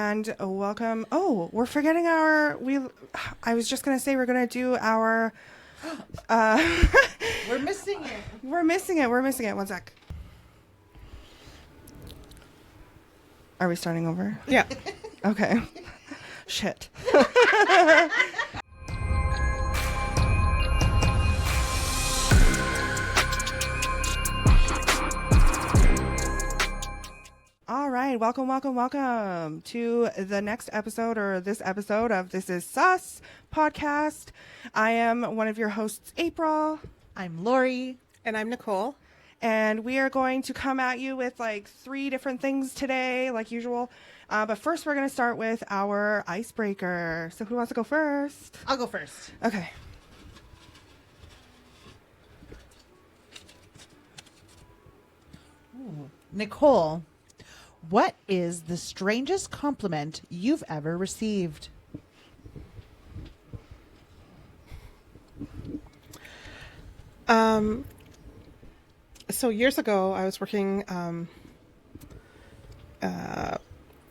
and welcome. Oh, we're forgetting I was just gonna say we're gonna do our. We're missing it. We're missing it. One sec. Are we starting over? Yeah. Okay. Shit. All right, welcome to the next episode, or this episode of This Is Sus podcast. I am one of your hosts, April. I'm Lori. And I'm Nicole. And we are going to come at you with like 3 different things today, like usual. But first, we're going to start with our icebreaker. So who wants to go first? I'll go first. Okay. Ooh. Nicole, what is the strangest compliment you've ever received? So years ago, I was working,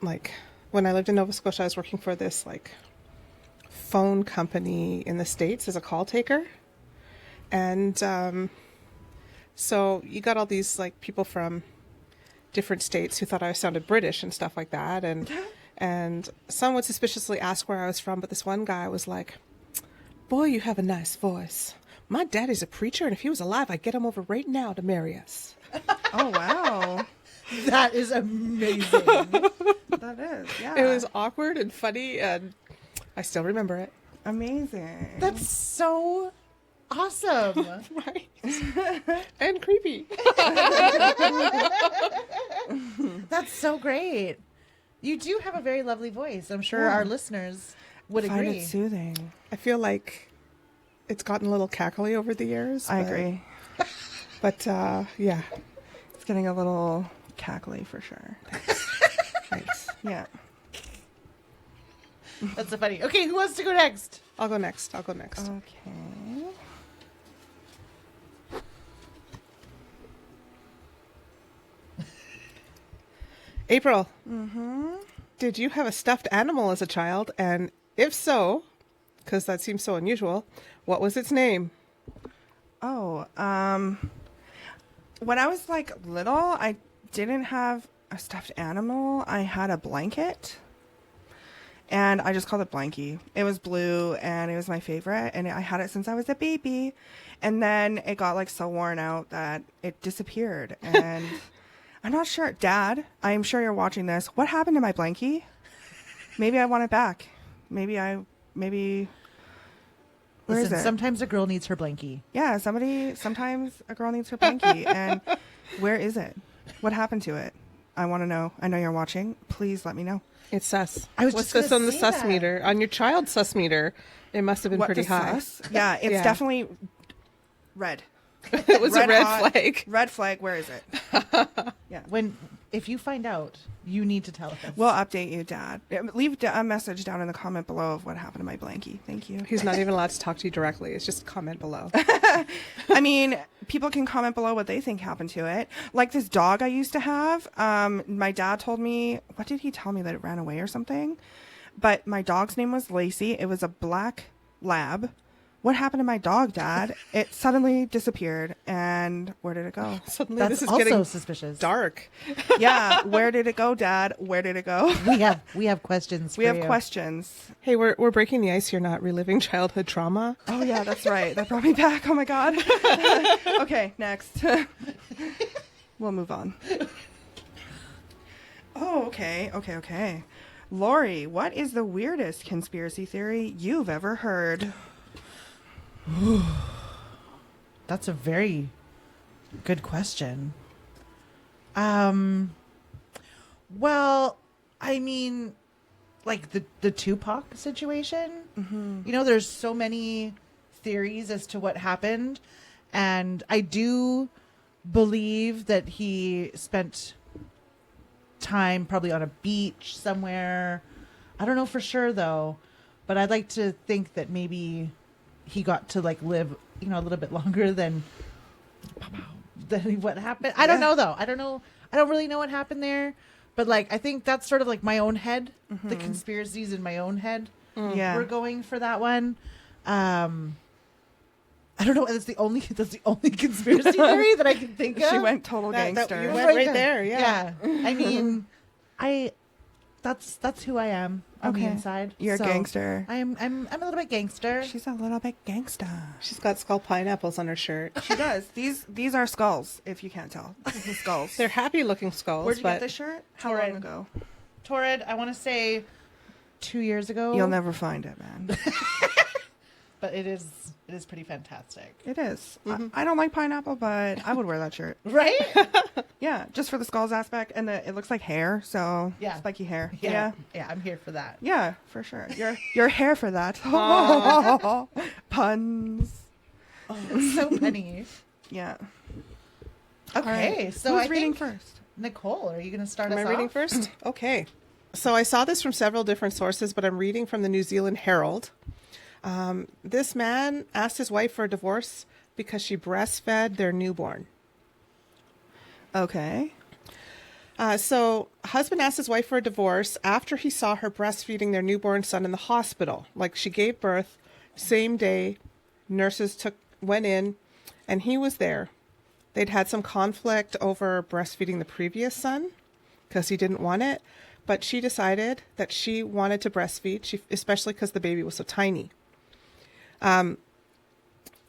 like when I lived in Nova Scotia, I was working for this like phone company in the States as a call taker. And so you got all these like people from different states who thought I sounded British and stuff like that. And some would suspiciously ask where I was from. But this one guy was like, "Boy, you have a nice voice. My daddy's a preacher, and if he was alive, I'd get him over right now to marry us." Oh, wow. That is amazing. That is, yeah. It was awkward and funny, and I still remember it. Amazing. That's so awesome. Right. And creepy. That's so great. You do have a very lovely voice. I'm sure our listeners would Find agree. it soothing. I feel like it's gotten a little cackly over the years. I agree. But, yeah. It's getting a little cackly for sure. Thanks. Yeah. That's so funny. Okay, who wants to go next? I'll go next. Okay. April. Mm-hmm. Did you have a stuffed animal as a child? And if so, because that seems so unusual, what was its name? Oh, when I was like little, I didn't have a stuffed animal. I had a blanket, and I just called it Blanky. It was blue, and it was my favorite, and I had it since I was a baby. And then it got like so worn out that it disappeared, and I'm not sure. Dad, I'm sure you're watching this. What happened to my Blanky? Maybe I want it back. Maybe. Where is it? Sometimes a girl needs her blankie. Yeah, sometimes a girl needs her blankie. And where is it? What happened to it? I want to know. I know you're watching. Please let me know. It's sus. I was What's just this gonna on the say sus that. meter? On your child's sus meter, it must have been pretty the high. sus? Yeah, it's Yeah. definitely red. It was a red hot, flag. Red flag. Where is it? Yeah. If you find out, you need to tell us. We'll update you, Dad. Leave a message down in the comment below of what happened to my blankie. Thank you. He's not even allowed to talk to you directly. It's just comment below. I mean, people can comment below what they think happened to it. Like this dog I used to have. My dad told me, what did he tell me, that it ran away or something? But my dog's name was Lacey. It was a black lab. What happened to my dog, Dad? It suddenly disappeared. And where did it go? Suddenly That's this is also getting suspicious. dark. Yeah, where did it go, Dad? Where did it go? We have questions. We for have you. questions. Hey, we're breaking the ice here, not reliving childhood trauma. Oh yeah, that's right. That brought me back. Oh my God. Okay, next. We'll move on. Oh, okay. Lori, what is the weirdest conspiracy theory you've ever heard? That's a very good question. Well, I mean, like the Tupac situation. Mm-hmm. You know, there's so many theories as to what happened, and I do believe that he spent time probably on a beach somewhere. I don't know for sure though, but I'd like to think that maybe he got to like live, you know, a little bit longer than what happened. I don't know though. I don't know. I don't really know what happened there, But like, I think that's sort of like my own head, the conspiracies in my own head. Yeah. We're going for that one. I don't know. That's the only conspiracy theory that I can think of. She went total gangster. you went right there. Yeah. I mean, that's who I am on the Okay. inside. You're a So gangster. I'm a little bit gangster. She's a little bit gangsta. She's got skull pineapples on her shirt. She does. These are skulls, if you can't tell. This is the skulls. They're happy looking skulls. Where'd you but get this shirt? How Torrid. long ago? Torrid, I want to say 2 years ago. You'll never find it, man. But it is pretty fantastic. It is. I don't like pineapple, but I would wear that shirt. Right? Yeah, just for the skulls aspect, and it looks like hair, so Yeah. spiky hair. Yeah, I'm here for that. Yeah, for sure. Your hair for that. Puns. It's so funny. Yeah. Okay, Right. so Who's I reading think, first? Nicole, are you going to start Am us I reading off? first? Okay. So I saw this from several different sources, but I'm reading from the New Zealand Herald. This man asked his wife for a divorce because she breastfed their newborn. Okay. So husband asked his wife for a divorce after he saw her breastfeeding their newborn son in the hospital. Like, she gave birth, same day, nurses went in, and he was there. They'd had some conflict over breastfeeding the previous son because he didn't want it, but she decided that she wanted to breastfeed, especially because the baby was so tiny.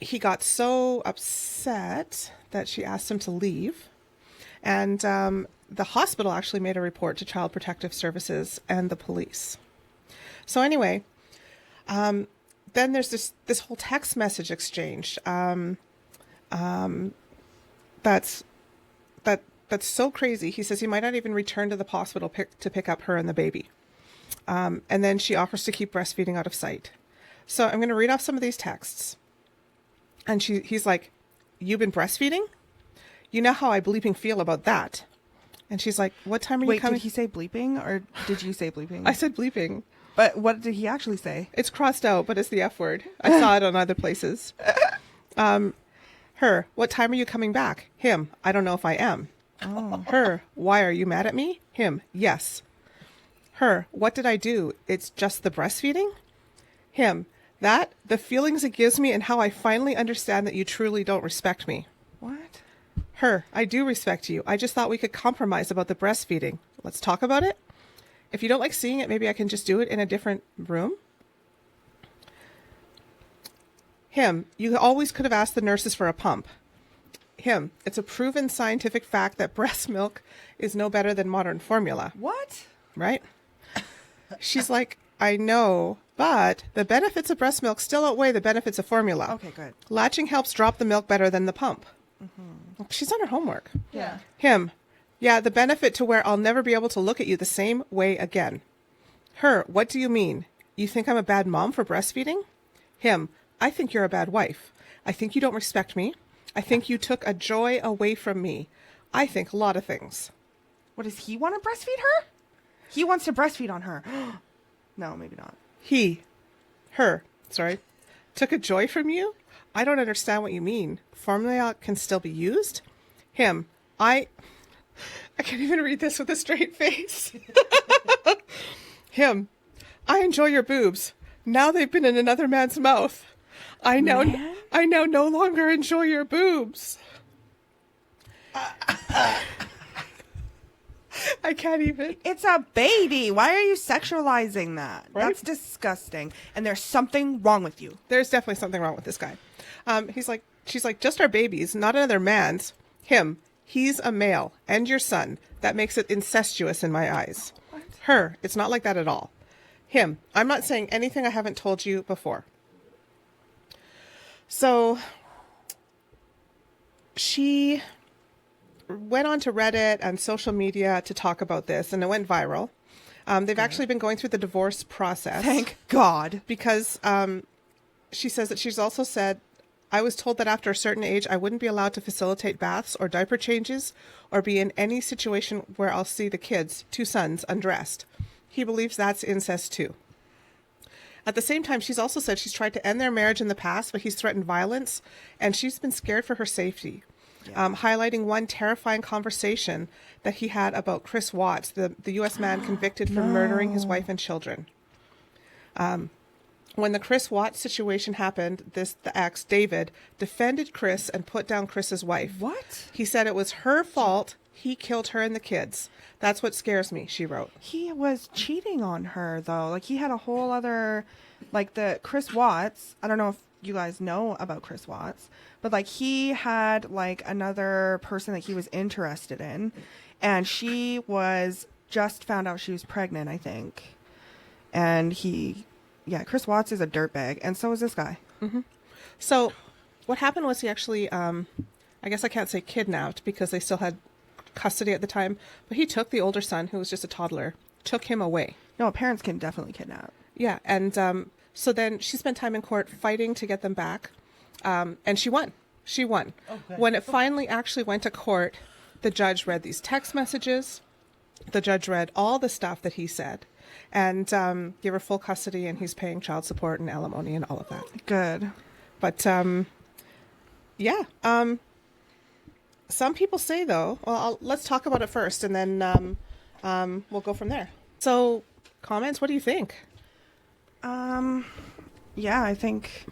He got so upset that she asked him to leave, and the hospital actually made a report to Child Protective Services and the police. So anyway, then there's this whole text message exchange. That's so crazy. He says he might not even return to the hospital to pick up her and the baby. And then she offers to keep breastfeeding out of sight. So I'm going to read off some of these texts. And he's like, "You've been breastfeeding? You know how I bleeping feel about that." And she's like, "What time are you Wait, coming?" did he say bleeping, or did you say bleeping? I said bleeping. But what did he actually say? It's crossed out, but it's the F word. I saw it on other places. Her, "What time are you coming back?" Him, "I don't know if I am." Oh. Her, "Why, are you mad at me?" Him, "Yes." Her, "What did I do? It's just the breastfeeding?" Him, "That, the feelings it gives me, and how I finally understand that you truly don't respect me." What? Her, "I do respect you. I just thought we could compromise about the breastfeeding. Let's talk about it. If you don't like seeing it, maybe I can just do it in a different room." Him, "You always could have asked the nurses for a pump." Him, "It's a proven scientific fact that breast milk is no better than modern formula." What? Right? She's like, "I know, but the benefits of breast milk still outweigh the benefits of formula. Okay, good. Latching helps drop the milk better than the pump." She's done her homework. Yeah. Him, "Yeah, the benefit to where I'll never be able to look at you the same way again." Her, "What do you mean? You think I'm a bad mom for breastfeeding?" Him, "I think you're a bad wife. I think you don't respect me. I think you took a joy away from me. I think a lot of things." What, does he want to breastfeed her? He wants to breastfeed on her. No, maybe not. Took a joy from you? I don't understand what you mean. Formula can still be used? Him, I can't even read this with a straight face. Him, "I enjoy your boobs. Now they've been in another man's mouth. I now no longer enjoy your boobs." I can't even. It's a baby. Why are you sexualizing that? Right? That's disgusting. And there's something wrong with you. There's definitely something wrong with this guy. She's like, "Just our babies, not another man's." Him, "He's a male and your son. That makes it incestuous in my eyes." What? Her, "It's not like that at all." Him, "I'm not saying anything I haven't told you before." So she went on to Reddit and social media to talk about this, and it went viral. They've actually been going through the divorce process. Thank God. Because she says that she's also said, "I was told that after a certain age, I wouldn't be allowed to facilitate baths or diaper changes or be in any situation where I'll see the kids, 2 sons, undressed." He believes that's incest too. At the same time, she's also said she's tried to end their marriage in the past, but he's threatened violence, and she's been scared for her safety. highlighting one terrifying conversation that he had about Chris Watts, the U.S. man convicted for murdering his wife and children. When the Chris Watts situation happened, the ex, David, defended Chris and put down Chris's wife. What? He said it was her fault. He killed her and the kids. That's what scares me, she wrote. He was cheating on her, though. Like, he had a whole other, like, the Chris Watts. I don't know if you guys know about Chris Watts, but, like, he had, like, another person that he was interested in, and she was just found out she was pregnant, I think. And Chris Watts is a dirtbag, and so is this guy. Mm-hmm. So what happened was he actually, I guess I can't say kidnapped because they still had custody at the time, but he took the older son, who was just a toddler, took him away. No, parents can definitely kidnap. Yeah, and so then she spent time in court fighting to get them back, and she won. She won. Okay. When it finally actually went to court, the judge read these text messages. The judge read all the stuff that he said, and gave her full custody, and he's paying child support and alimony and all of that. Good. But, some people say, though, well, let's talk about it first, and then we'll go from there. So, comments, what do you think? Yeah, I think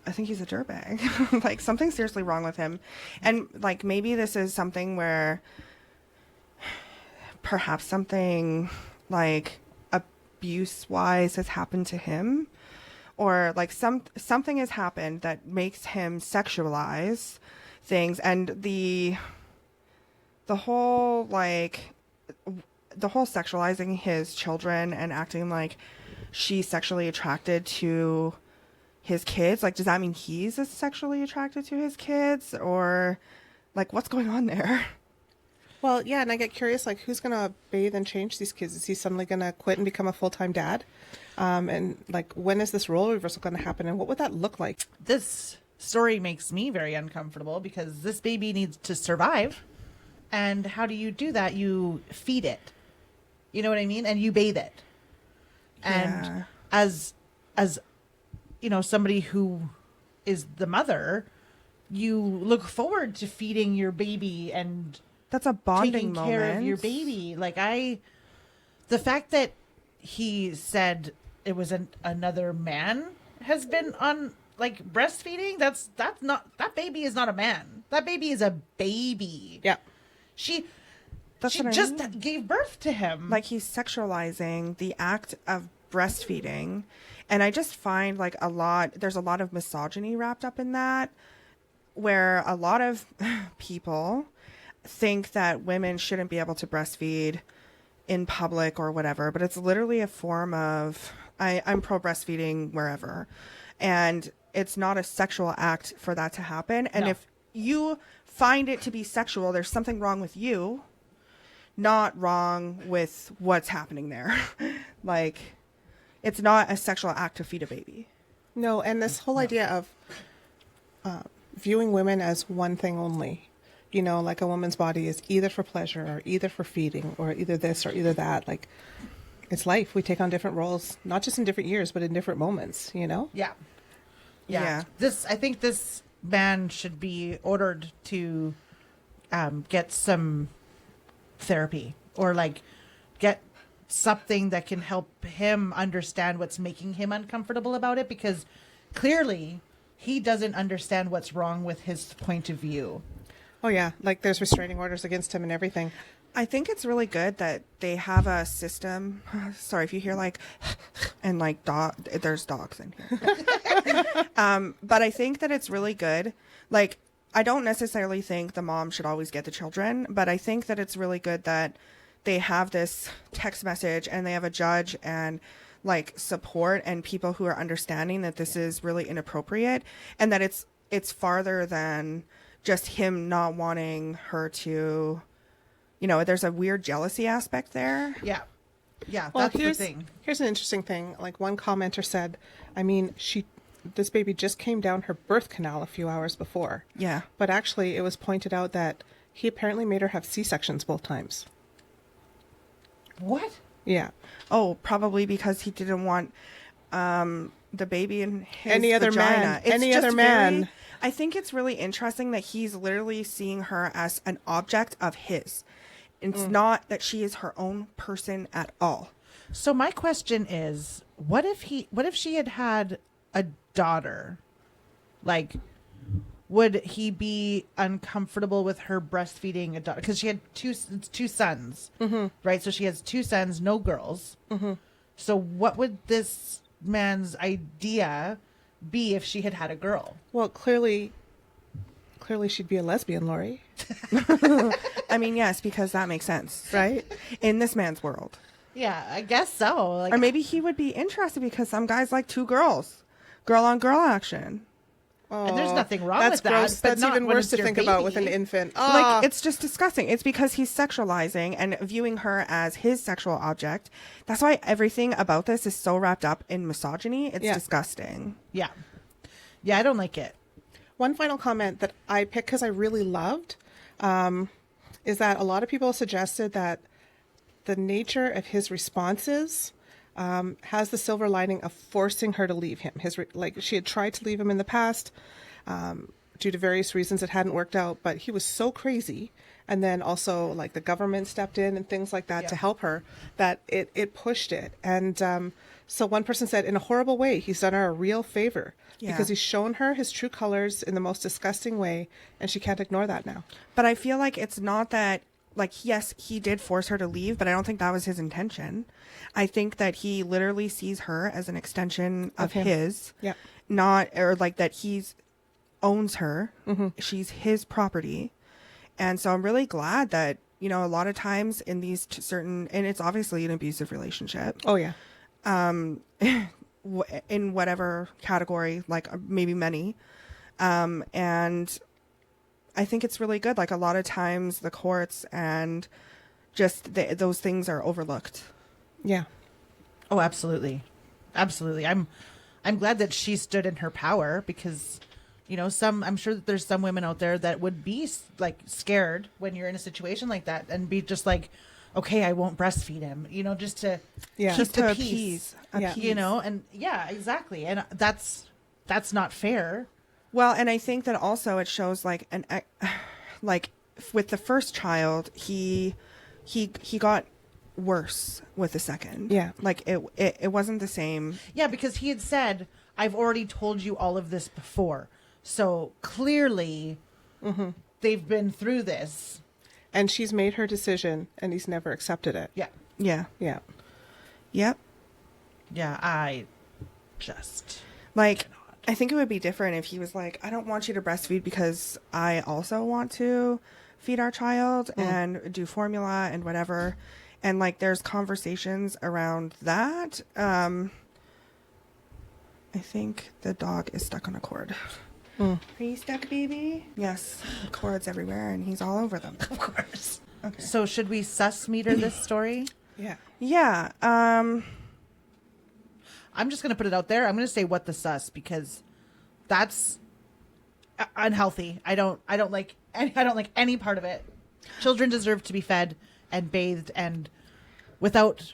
he's a dirtbag. Like, something's seriously wrong with him. And, like, maybe this is something where perhaps something, like, abuse-wise has happened to him. Or, like, something has happened that makes him sexualize things. And the whole sexualizing his children and acting like she's sexually attracted to his kids, like, does that mean he's sexually attracted to his kids? Or, like, what's going on there? Well, yeah, and I get curious, like, who's going to bathe and change these kids? Is he suddenly going to quit and become a full-time dad? And, like, when is this role reversal going to happen, and what would that look like? This story makes me very uncomfortable because this baby needs to survive. And how do you do that? You feed it. You know what I mean? And you bathe it. And Yeah. as you know, somebody who is the mother, you look forward to feeding your baby and That's a bonding taking moment. care of your baby. Like, the fact that he said it was another man has been on, like, breastfeeding. That's not, that baby is not a man. That baby is a baby. Yeah. She That's what I just mean. gave birth to him. Like, he's sexualizing the act of breastfeeding. And I just find, like, there's a lot of misogyny wrapped up in that, where a lot of people think that women shouldn't be able to breastfeed in public or whatever, but it's literally a form of, I'm pro breastfeeding wherever. And it's not a sexual act for that to happen. And No. if you find it to be sexual, there's something wrong with you, not wrong with what's happening there. Like, it's not a sexual act to feed a baby. No, and this whole idea of viewing women as one thing only, you know, like a woman's body is either for pleasure or either for feeding or either this or either that. Like, it's life. We take on different roles, not just in different years, but in different moments, you know? Yeah. Yeah. I think this man should be ordered to get some therapy or, like, get something that can help him understand what's making him uncomfortable about it, because clearly he doesn't understand what's wrong with his point of view. Oh, yeah. Like, there's restraining orders against him and everything. I think it's really good that they have a system. Sorry if you hear, like, and, like, there's dogs in here. But I think that it's really good. Like, I don't necessarily think the mom should always get the children, but I think that it's really good that they have this text message and they have a judge and, like, support and people who are understanding that this is really inappropriate, and that it's farther than just him not wanting her to, you know, there's a weird jealousy aspect there. Yeah. Yeah, Well, that's the thing. Here's an interesting thing. Like, one commenter said, I mean, this baby just came down her birth canal a few hours before. Yeah. But actually, it was pointed out that he apparently made her have C-sections both times. What? Yeah. Oh, probably because he didn't want the baby in his Any other vagina. man. It's Any just other man. I think it's really interesting that he's literally seeing her as an object of his. It's not that she is her own person at all. So my question is, what if she had had a daughter? Like, would he be uncomfortable with her breastfeeding a daughter? Because she had two sons, right? So she has 2 sons, no girls. So what would this man's idea be if she had had a girl? Well, clearly she'd be a lesbian, Lori. I mean, yes, because that makes sense, Right? in this man's world. Yeah, I guess so. Like, Or maybe he would be interested because some guys like 2 girls. Girl on girl action. and there's nothing wrong That's with gross. that. But That's not even when worse it's to your think about with an baby. infant. Like, it's just disgusting. It's because he's sexualizing and viewing her as his sexual object. That's why everything about this is so wrapped up in misogyny. It's Yeah. disgusting. Yeah, yeah, I don't like it. One final comment that I picked because I really loved is that a lot of people suggested that the nature of his responses has the silver lining of forcing her to leave him. Like she had tried to leave him in the past due to various reasons. It hadn't worked out, but he was so crazy. And then also like the government stepped in and things like that to help her that it pushed it. And so one person said, in a horrible way, he's done her a real favor because he's shown her his true colors in the most disgusting way. And she can't ignore that now. But I feel like it's not that, like, yes, he did force her to leave, but I don't think that was his intention. I think that he literally sees her as an extension of him. his. Yeah. Not, or like that he's owns her. She's his property. And so I'm really glad that, you know, a lot of times in these certain, and it's obviously an abusive relationship. Oh, yeah. In whatever category, like maybe many. And I think it's really good. Like a lot of times the courts and just those things are overlooked. Yeah. Oh, absolutely, absolutely. I'm glad that she stood in her power because, you know, I'm sure that there's some women out there that would be like scared when you're in a situation like that and be just like, okay, I won't breastfeed him, you know, just to Yeah. keep the appease. peace, you know, and yeah, exactly. And that's not fair. Well, and I think that also it shows like like with the first child, he got worse with the second. Yeah. Like it wasn't the same. Yeah, because he had said, I've already told you all of this before. So clearly they've been through this. And she's made her decision and he's never accepted it. Yeah. Yeah. Yeah. Yep. Yeah, I just... Like, I think it would be different if he was like, I don't want you to breastfeed because I also want to feed our child and do formula and whatever. And like, there's conversations around that. I think the dog is stuck on a cord. Are you stuck, baby? Yes. The cord's everywhere and he's all over them. Of course. Okay. So should we sus meter this story? Yeah. Yeah. I'm just going to put it out there. I'm going to say what the sus because that's unhealthy. I don't like any part of it. Children deserve to be fed and bathed and without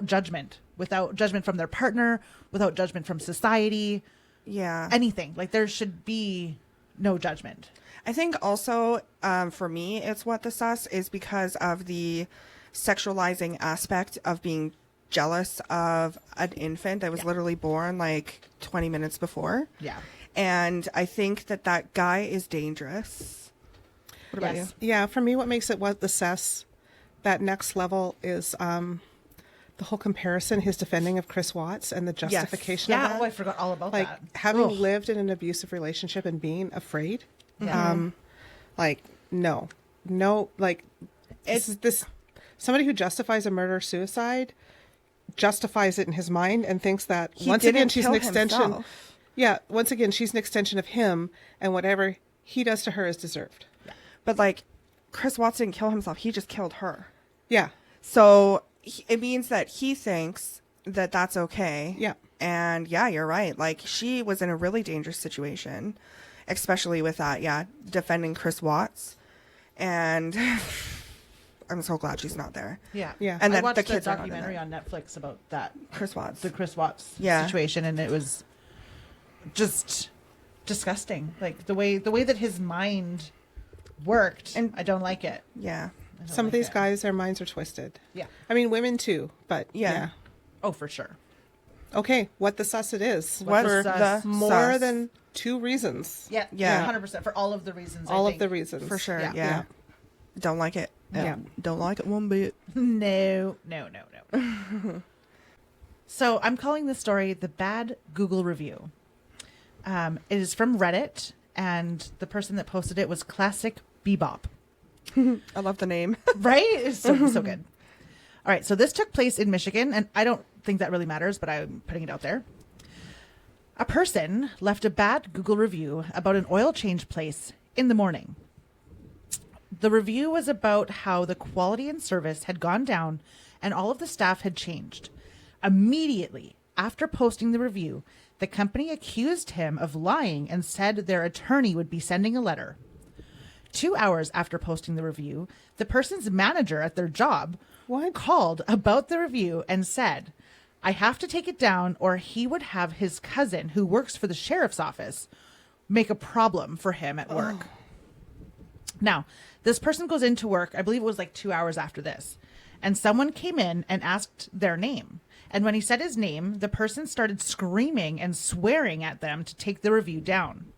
judgment from their partner, without judgment from society. Yeah. Anything. Like there should be no judgment. I think also for me, it's what the sus is because of the sexualizing aspect of being jealous of an infant that was literally born like 20 minutes before. Yeah. And I think that guy is dangerous. What about you? Yeah. For me, what makes it what the sus, that next level is the whole comparison, his defending of Chris Watts and the justification of Yeah. that. Oh, I forgot all about Like that. having Ugh. lived in an abusive relationship and being afraid. Yeah. Like, no, like this somebody who justifies a murder suicide justifies it in his mind and thinks that He once didn't again she's an kill extension. himself. Yeah, once again she's an extension of him and whatever he does to her is deserved. But like, Chris Watts didn't kill himself. He just killed her. Yeah. So it means that he thinks that that's okay. Yeah. And yeah, you're right. Like she was in a really dangerous situation, especially with that. Yeah. Defending Chris Watts. And I'm so glad she's not there. Yeah. Yeah. And I that watched the the kids are not in documentary it. on Netflix about that. Chris Watts. The Chris Watts Yeah. situation, and it was just disgusting. Like the way that his mind worked, And- I don't like it. Yeah. I don't Some of like these it. guys, their minds are twisted. Yeah. I mean, women too, but Yeah. yeah. Oh, for sure. Okay, what the sus it is. What for the more sus? than 2 reasons. Yeah. Yeah. 100% for all of the reasons. All I of think. the reasons. For sure. Yeah. Yeah. Don't like it. Yeah. Don't like it one bit. No. So I'm calling this story The Bad Google Review. It is from Reddit, and the person that posted it was Classic Bebop. I love the name. Right? It's so good. All right, so this took place in Michigan, and I don't think that really matters, but I'm putting it out there. A person left a bad Google review about an oil change place in the morning. The review was about how the quality and service had gone down and all of the staff had changed. Immediately after posting the review, the company accused him of lying and said their attorney would be sending a letter. 2 hours after posting the review, the person's manager at their job called about the review and said, I have to take it down or he would have his cousin who works for the sheriff's office make a problem for him at work. Now, this person goes into work, I believe it was like 2 hours after this, and someone came in and asked their name. And when he said his name, the person started screaming and swearing at them to take the review down.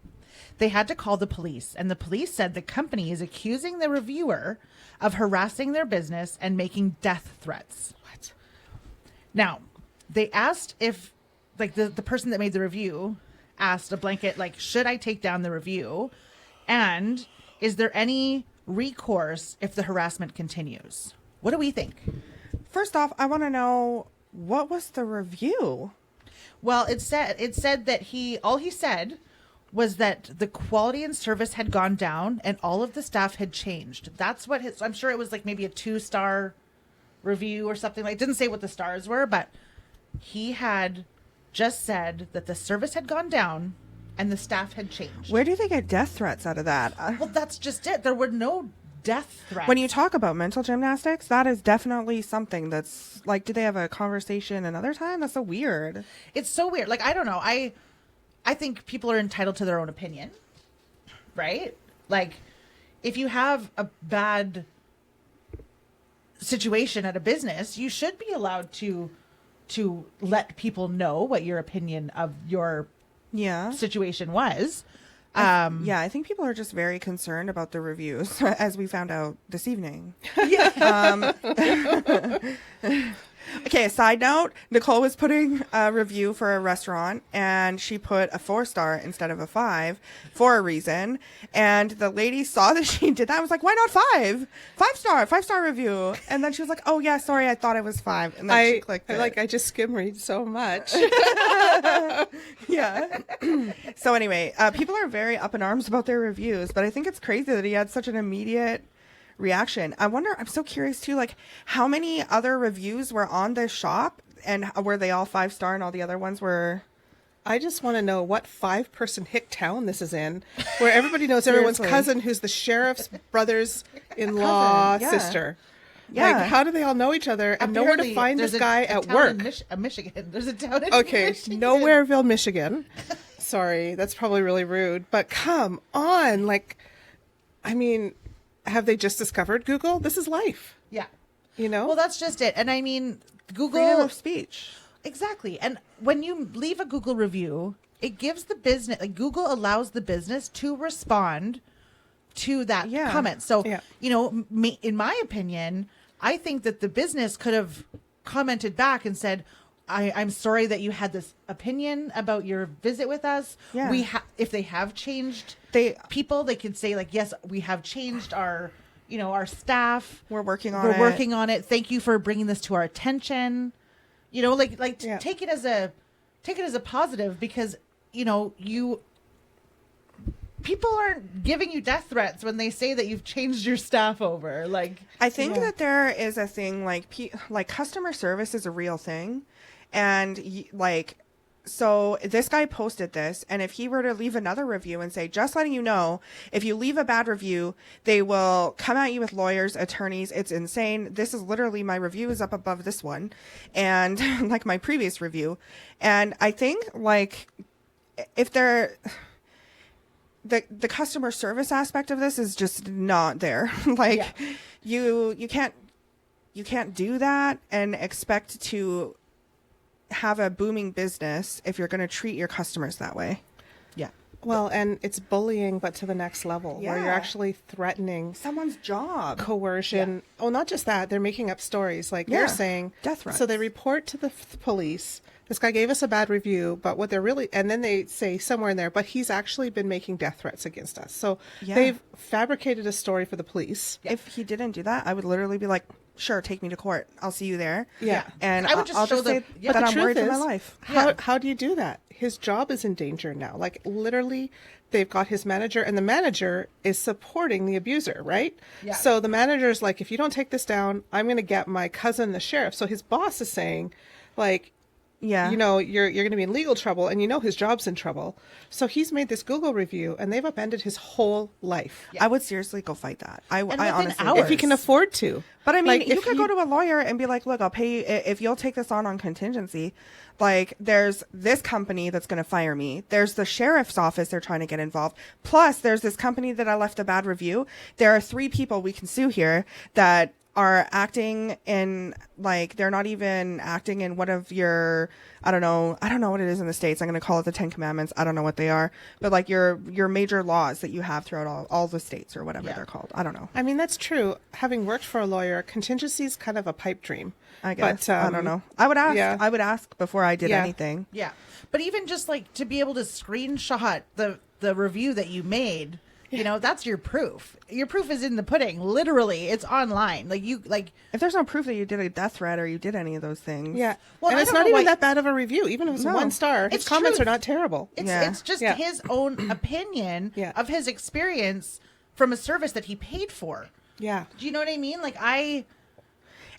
They had to call the police, and the police said the company is accusing the reviewer of harassing their business and making death threats. What? Now, they asked if, like, the person that made the review asked a blanket, like, should I take down the review? And is there any recourse if the harassment continues? What do we think? First off, I want to know, what was the review? Well, it said that all he said was that the quality and service had gone down and all of the staff had changed. That's what I'm sure it was like maybe a 2-star review or something. Like, it didn't say what the stars were, but he had just said that the service had gone down and the staff had changed. Where do they get death threats out of that? Well, that's just it. There were no death threats. When you talk about mental gymnastics, that is definitely something that's like, did they have a conversation another time? That's so weird. It's so weird. Like, I don't know. I think people are entitled to their own opinion, right? Like, if you have a bad situation at a business, you should be allowed to let people know what your opinion of your Yeah. situation was. Yeah, I think people are just very concerned about the reviews, as we found out this evening. Okay, a side note, Nicole was putting a review for a restaurant, and she put a 4-star instead of a 5 for a reason. And the lady saw that she did that and was like, why not 5? 5-star review. And then she was like, oh, yeah, sorry, I thought it was 5. And then she clicked it. I just skim read so much. Yeah. So anyway, people are very up in arms about their reviews, but I think it's crazy that he had such an immediate reaction. I'm so curious too, like how many other reviews were on this shop, and were they all 5-star and all the other ones were? I just want to know what 5-person hick town this is in, where everybody knows everyone's Seriously. cousin who's the sheriff's brother-in-law Cousin, yeah. sister. Yeah. Like, how do they all know each other and know where to Apparently, find there's this a guy town at in work? Michigan. There's a town in Okay, Michigan. Nowhereville, Michigan. Sorry, that's probably really rude, but come on. Like, I mean, have they just discovered Google? This is life, Yeah. you know? Well, that's just it. And I mean, Freedom Google. of speech. Exactly. And when you leave a Google review, it gives the business, like Google allows the business to respond to that Yeah. comment. So, Yeah. you know, in my opinion, I think that the business could have commented back and said, I'm sorry that you had this opinion about your visit with us. Yeah. If they have changed people, they could say like, yes, we have changed our, our staff. We're working on We're it. working on it. Thank you for bringing this to our attention. Yeah. Take it as a positive, because people aren't giving you death threats when they say that you've changed your staff over. Like, I think Yeah. that there is a thing like customer service is a real thing, and so this guy posted this, and if he were to leave another review and say, just letting you know, if you leave a bad review, they will come at you with lawyers, attorneys. It's insane. This is literally, my review is up above this one, and like my previous review. And I think like if the customer service aspect of this is just not there. Like you can't do that and expect to have a booming business if you're going to treat your customers that way. Yeah. Well, and it's bullying, but to the next level, where you're Yeah. actually threatening Someone's job. coercion. Oh, not just that. They're making up stories. Like Yeah. they're saying, Death threats. So they report to the police. This guy gave us a bad review, but what they're really, and then they say somewhere in there, but he's actually been making death threats against us. So Yeah. they've fabricated a story for the police. If he didn't do that, I would literally be like, sure, take me to court. I'll see you there. Yeah. And I would just I'll show just the- say yeah. that But I'm the worried truth for my is, life. How do you do that? His job is in danger now. Like literally, they've got his manager, and the manager is supporting the abuser, right? Yeah. So the manager's like, if you don't take this down, I'm going to get my cousin, the sheriff. So his boss is saying, like, Yeah. you know, you're going to be in legal trouble, and you know his job's in trouble. So he's made this Google review, and they've upended his whole life. I would seriously go fight that. I within honestly hours. would. If he can afford to. But I mean, Like, you if could he- go to a lawyer and be like, look, I'll pay you if you'll take this on contingency. Like, there's this company that's going to fire me. There's the sheriff's office they're trying to get involved. Plus, there's this company that I left a bad review. There are 3 people we can sue here that are acting in, like, they're not even acting in one of your, I don't know what it is in the States. I'm going to call it the 10 Commandments. I don't know what they are. But, like, your major laws that you have throughout all the states or whatever they're called. I don't know. I mean, that's true. Having worked for a lawyer, contingency is kind of a pipe dream. I guess. But, I don't know. I would ask. yeah. I would ask before I did Yeah. anything. Yeah. But even just like to be able to screenshot the review that you made, you know, that's your proof. Your proof is in the pudding. Literally, it's online. Like you like If there's no proof that you did a death threat or you did any of those things. Yeah. Well, and I it's don't not know even why- that bad of a review. Even if it's No. 1 star, his It's comments truth. are not terrible. it's just Yeah. his own opinion Yeah. of his experience from a service that he paid for. Yeah. Do you know what I mean? Like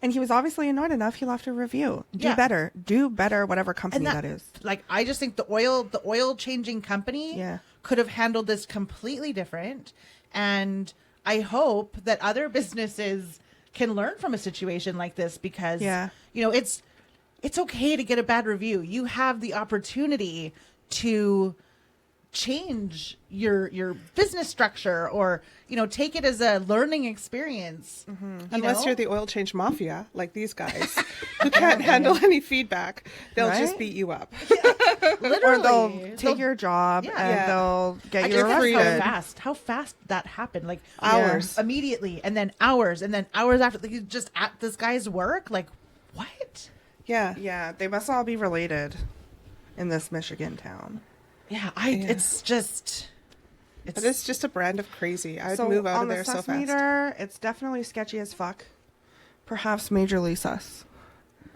And he was obviously annoyed enough. He left a review. Do Yeah. better. Do better, whatever company that is. Like I just think the oil changing company Yeah. could have handled this completely different, and I hope that other businesses can learn from a situation like this because Yeah. you know it's okay to get a bad review. You have the opportunity to change your business structure or you know take it as a learning experience. Unless you're the Oil Change Mafia, like these guys, who can't handle any feedback, they'll just Right? beat you up. literally Or they'll take your job Yeah. and Yeah. they'll get I you just arrested. guess how fast that happened. Like Hours. immediately, and then hours after. Like he's just at this guy's work. Like what? Yeah. Yeah, they must all be related in this Michigan town. Yeah, Yeah. it's just. But it's just a brand of crazy. I'd So move out on of the there so sus fast. meter, it's definitely sketchy as fuck. Perhaps majorly sus.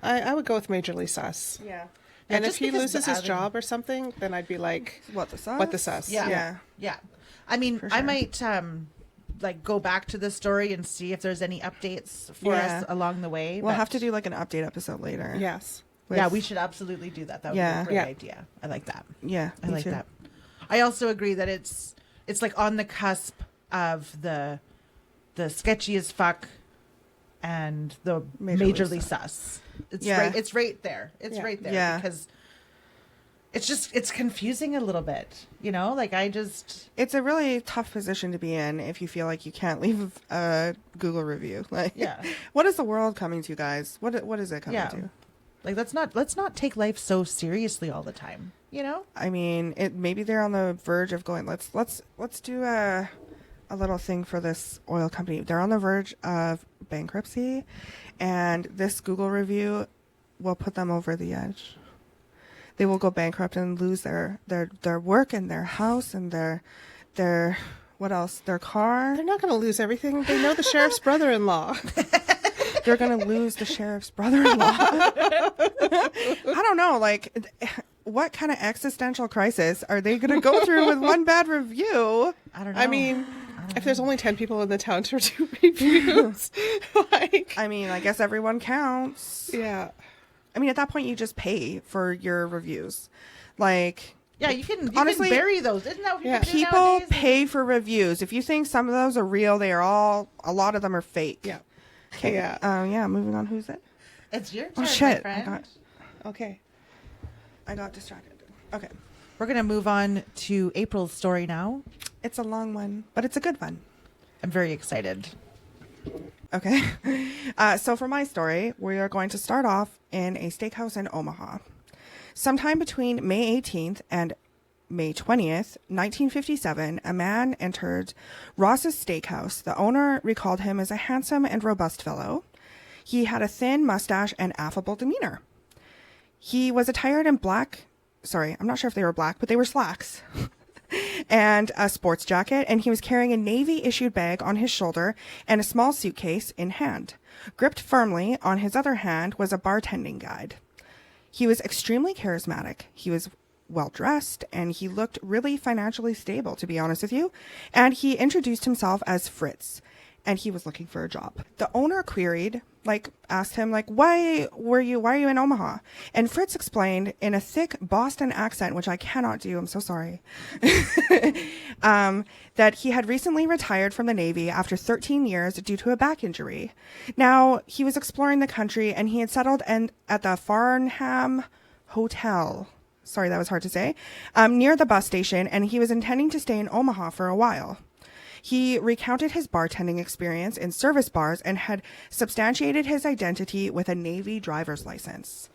I would go with majorly sus. Yeah. And just if he because loses the his other- job or something, then I'd be like, What the sus? what the sus? Yeah. Yeah. Yeah. I mean, For I sure. might like go back to the story and see if there's any updates for Yeah. us along the way. We'll but- have to do like an update episode later. Yes. Yeah, with- we should absolutely do that. That would Yeah. be a great Yeah. idea. I like that. Yeah, I me like too. that. I also agree that it's like on the cusp of the sketchy as fuck and the majorly sus. It's Yeah. it's right there. It's Yeah. right there Yeah. because it's confusing a little bit, you know? Like It's a really tough position to be in if you feel like you can't leave a Google review. Like, Yeah. what is the world coming to, guys? What is it coming Yeah. to? like let's not take life so seriously all the time, you know? I mean, maybe they're on the verge of going. Let's do a little thing for this oil company. They're on the verge of bankruptcy, and this Google review will put them over the edge. They will go bankrupt and lose their work and their house and their what else? Their car. They're not going to lose everything. They know the sheriff's brother-in-law. They're going to lose the sheriff's brother-in-law. I don't know. Like, what kind of existential crisis are they going to go through with one bad review? I don't know. I mean, if there's only 10 people in the town to do reviews, like, I mean, I guess everyone counts. yeah. I mean, at that point, you just pay for your reviews. Like, yeah, you can honestly, bury those. Isn't that what Yeah. people do people nowadays? pay for reviews. If you think some of those are real, a lot of them are fake. Yeah. Okay. Yeah. Yeah. Moving on. Who's it? It's your turn, Oh shit! my friend. Okay. I got distracted. Okay. We're going to move on to April's story now. It's a long one, but it's a good one. I'm very excited. Okay. So for my story, we are going to start off in a steakhouse in Omaha. Sometime between May 18th and May 20th, 1957, a man entered Ross's Steakhouse. The owner recalled him as a handsome and robust fellow. He had a thin mustache and affable demeanor. He was attired in black, sorry, I'm not sure if they were black, but they were slacks, and a sports jacket, and he was carrying a Navy-issued bag on his shoulder and a small suitcase in hand. Gripped firmly on his other hand was a bartending guide. He was extremely charismatic. He was well-dressed, and he looked really financially stable, to be honest with you. And he introduced himself as Fritz, and he was looking for a job. The owner queried, asked him, why are you in Omaha? And Fritz explained in a thick Boston accent, which I cannot do, I'm so sorry, that he had recently retired from the Navy after 13 years due to a back injury. Now, he was exploring the country, and he had settled at the Farnham Hotel. Sorry, that was hard to say, near the bus station, and he was intending to stay in Omaha for a while. He recounted his bartending experience in service bars and had substantiated his identity with a Navy driver's license.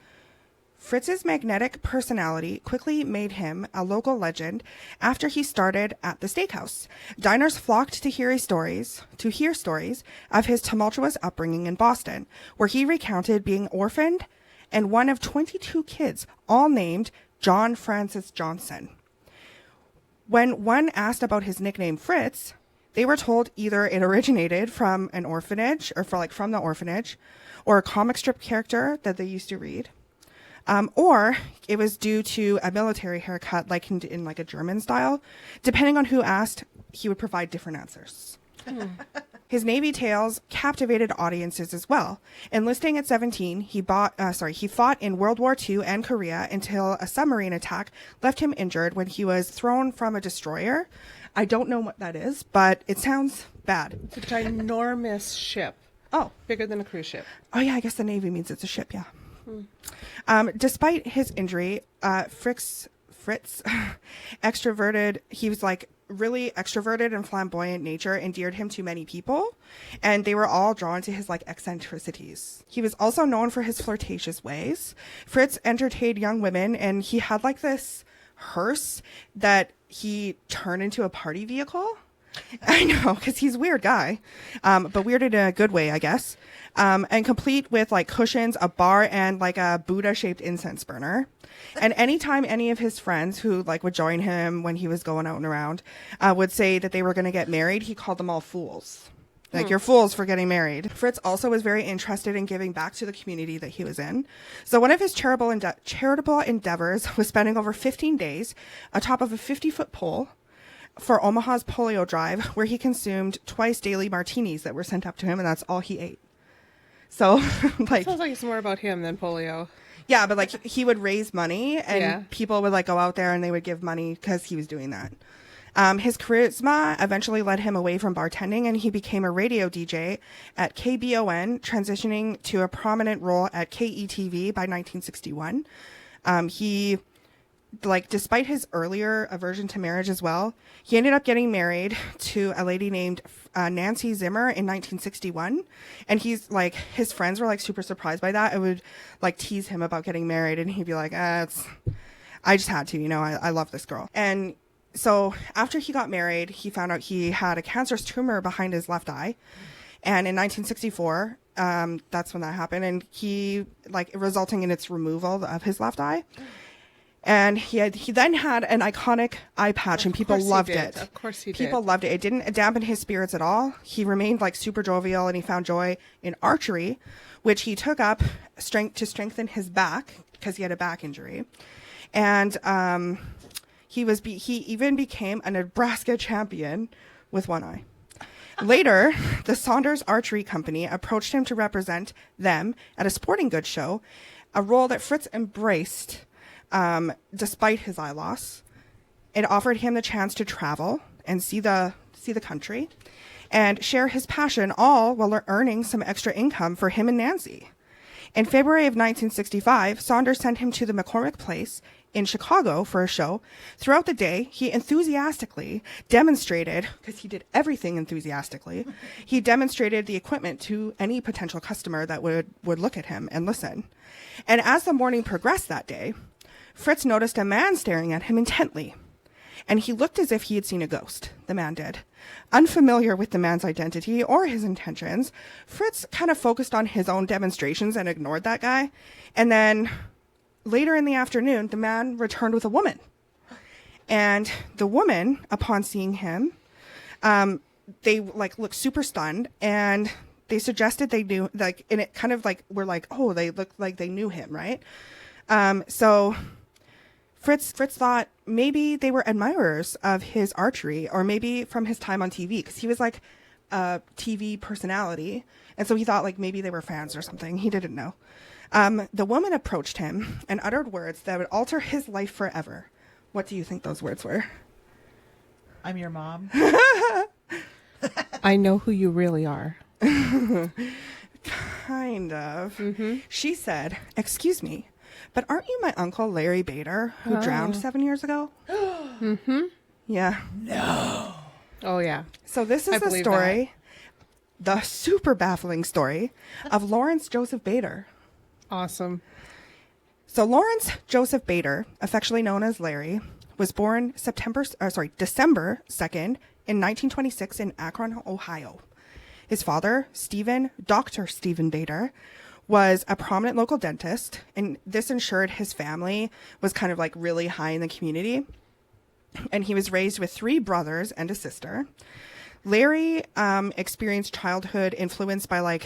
Fritz's magnetic personality quickly made him a local legend after he started at the steakhouse. Diners flocked to hear stories of his tumultuous upbringing in Boston, where he recounted being orphaned and one of 22 kids, all named John Francis Johnson. When one asked about his nickname Fritz, they were told either it originated from an orphanage or from the orphanage or a comic strip character that they used to read, or it was due to a military haircut in a German style. Depending on who asked, he would provide different answers. His Navy tales captivated audiences as well. Enlisting at 17, he fought in World War II and Korea until a submarine attack left him injured when he was thrown from a destroyer. I don't know what that is, but it sounds bad. It's a ginormous ship. Oh. Bigger than a cruise ship. Oh, yeah, I guess the Navy means it's a ship, yeah. Despite his injury, Fritz extroverted. He was really extroverted and flamboyant nature endeared him to many people, and they were all drawn to his eccentricities. He was also known for his flirtatious ways. Fritz entertained young women, and he had this hearse that he turned into a party vehicle. I know, because he's a weird guy, but weird in a good way, I guess. And complete with cushions, a bar, and a Buddha-shaped incense burner. And anytime any of his friends who would join him when he was going out and around would say that they were going to get married, he called them all fools. You're fools for getting married. Fritz also was very interested in giving back to the community that he was in. So one of his charitable endeavors was spending over 15 days atop of a 50-foot pole for Omaha's polio drive, where he consumed twice daily martinis that were sent up to him, and that's all he ate. So, It sounds like it's more about him than polio. Yeah, but he would raise money, and people would go out there and they would give money because he was doing that. His charisma eventually led him away from bartending, and he became a radio DJ at KBON, transitioning to a prominent role at KETV by 1961. He, despite his earlier aversion to marriage as well, he ended up getting married to a lady named Nancy Zimmer in 1961. And he's his friends were super surprised by that. It would tease him about getting married, and he'd be like, I just had to, I love this girl. And so after he got married, he found out he had a cancerous tumor behind his left eye. And in 1964, that's when that happened. And he, resulting in its removal of his left eye. And he then had an iconic eye patch, and people loved it. Of course he did. People loved it. It didn't dampen his spirits at all. He remained super jovial, and he found joy in archery, which he took up to strengthen his back because he had a back injury. And he even became a Nebraska champion with one eye. Later, the Saunders Archery Company approached him to represent them at a sporting goods show, a role that Fritz embraced. Despite his eye loss, it offered him the chance to travel and see the country and share his passion, all while earning some extra income for him and Nancy. In February of 1965, Saunders sent him to the McCormick Place in Chicago for a show. Throughout the day, he enthusiastically demonstrated, because he did everything enthusiastically, he demonstrated the equipment to any potential customer that would look at him and listen. And as the morning progressed that day, Fritz noticed a man staring at him intently. And he looked as if he had seen a ghost, the man did. Unfamiliar with the man's identity or his intentions, Fritz kind of focused on his own demonstrations and ignored that guy. And then later in the afternoon, the man returned with a woman. And the woman, upon seeing him, they looked super stunned, and they suggested they knew, and it kind of we're like, oh, they look like they knew him, right? So Fritz thought maybe they were admirers of his archery, or maybe from his time on TV, because he was like a TV personality. And so he thought maybe they were fans or something. He didn't know. The woman approached him and uttered words that would alter his life forever. What do you think those words were? I'm your mom. I know who you really are. Kind of. Mm-hmm. She said, "Excuse me, but aren't you my uncle Larry Bader, who drowned 7 years ago?" Mm-hmm. Yeah. No. Oh, yeah. So this is the story, the super baffling story of Lawrence Joseph Bader. Awesome. So Lawrence Joseph Bader, affectionately known as Larry, was born December 2nd in 1926 in Akron, Ohio. His father, Dr. Stephen Bader, was a prominent local dentist, and this ensured his family was kind of really high in the community. And he was raised with 3 brothers and a sister. Larry experienced childhood influenced by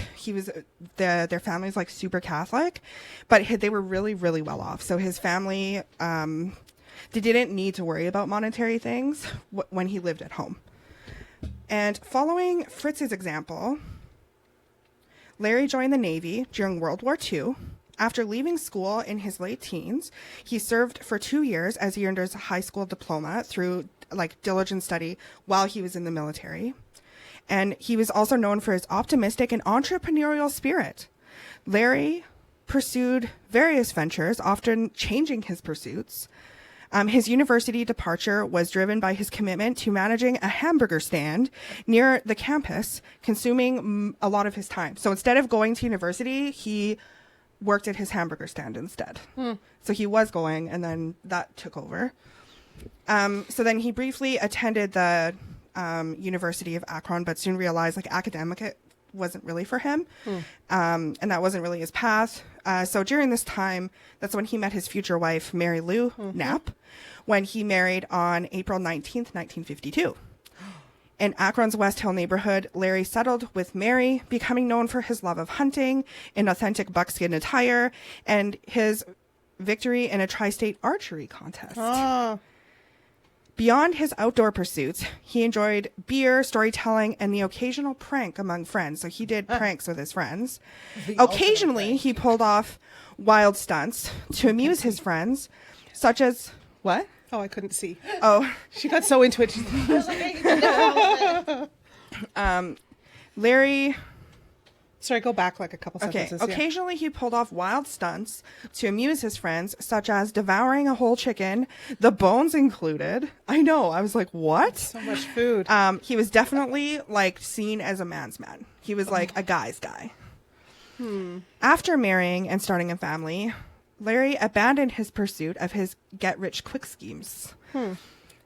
their family's super Catholic, but they were really, really well off. So his family, they didn't need to worry about monetary things when he lived at home. And following Fritz's example, Larry joined the Navy during World War II. After leaving school in his late teens, he served for 2 years as he earned his high school diploma through diligent study while he was in the military. And he was also known for his optimistic and entrepreneurial spirit. Larry pursued various ventures, often changing his pursuits. His university departure was driven by his commitment to managing a hamburger stand near the campus, consuming a lot of his time. So instead of going to university, he worked at his hamburger stand instead. So he was going, and then that took over. So then he briefly attended the University of Akron, but soon realized academic wasn't really for him. And that wasn't really his path. So during this time, that's when he met his future wife, Mary Lou Knapp, when he married on April 19th, 1952. In Akron's West Hill neighborhood, Larry settled with Mary, becoming known for his love of hunting in authentic buckskin attire and his victory in a tri-state archery contest. Oh. Beyond his outdoor pursuits, he enjoyed beer, storytelling, and the occasional prank among friends. So he did pranks with his friends. Occasionally, he pulled off wild stunts to amuse his friends, such as... What? Oh, I couldn't see. Oh. She got so into it. Larry... Sorry, go back a couple sentences. Okay. Occasionally, he pulled off wild stunts to amuse his friends, such as devouring a whole chicken, the bones included. I know. I was like, what? So much food. He was definitely seen as a man's man. He was a guy's guy. After marrying and starting a family, Larry abandoned his pursuit of his get-rich-quick schemes.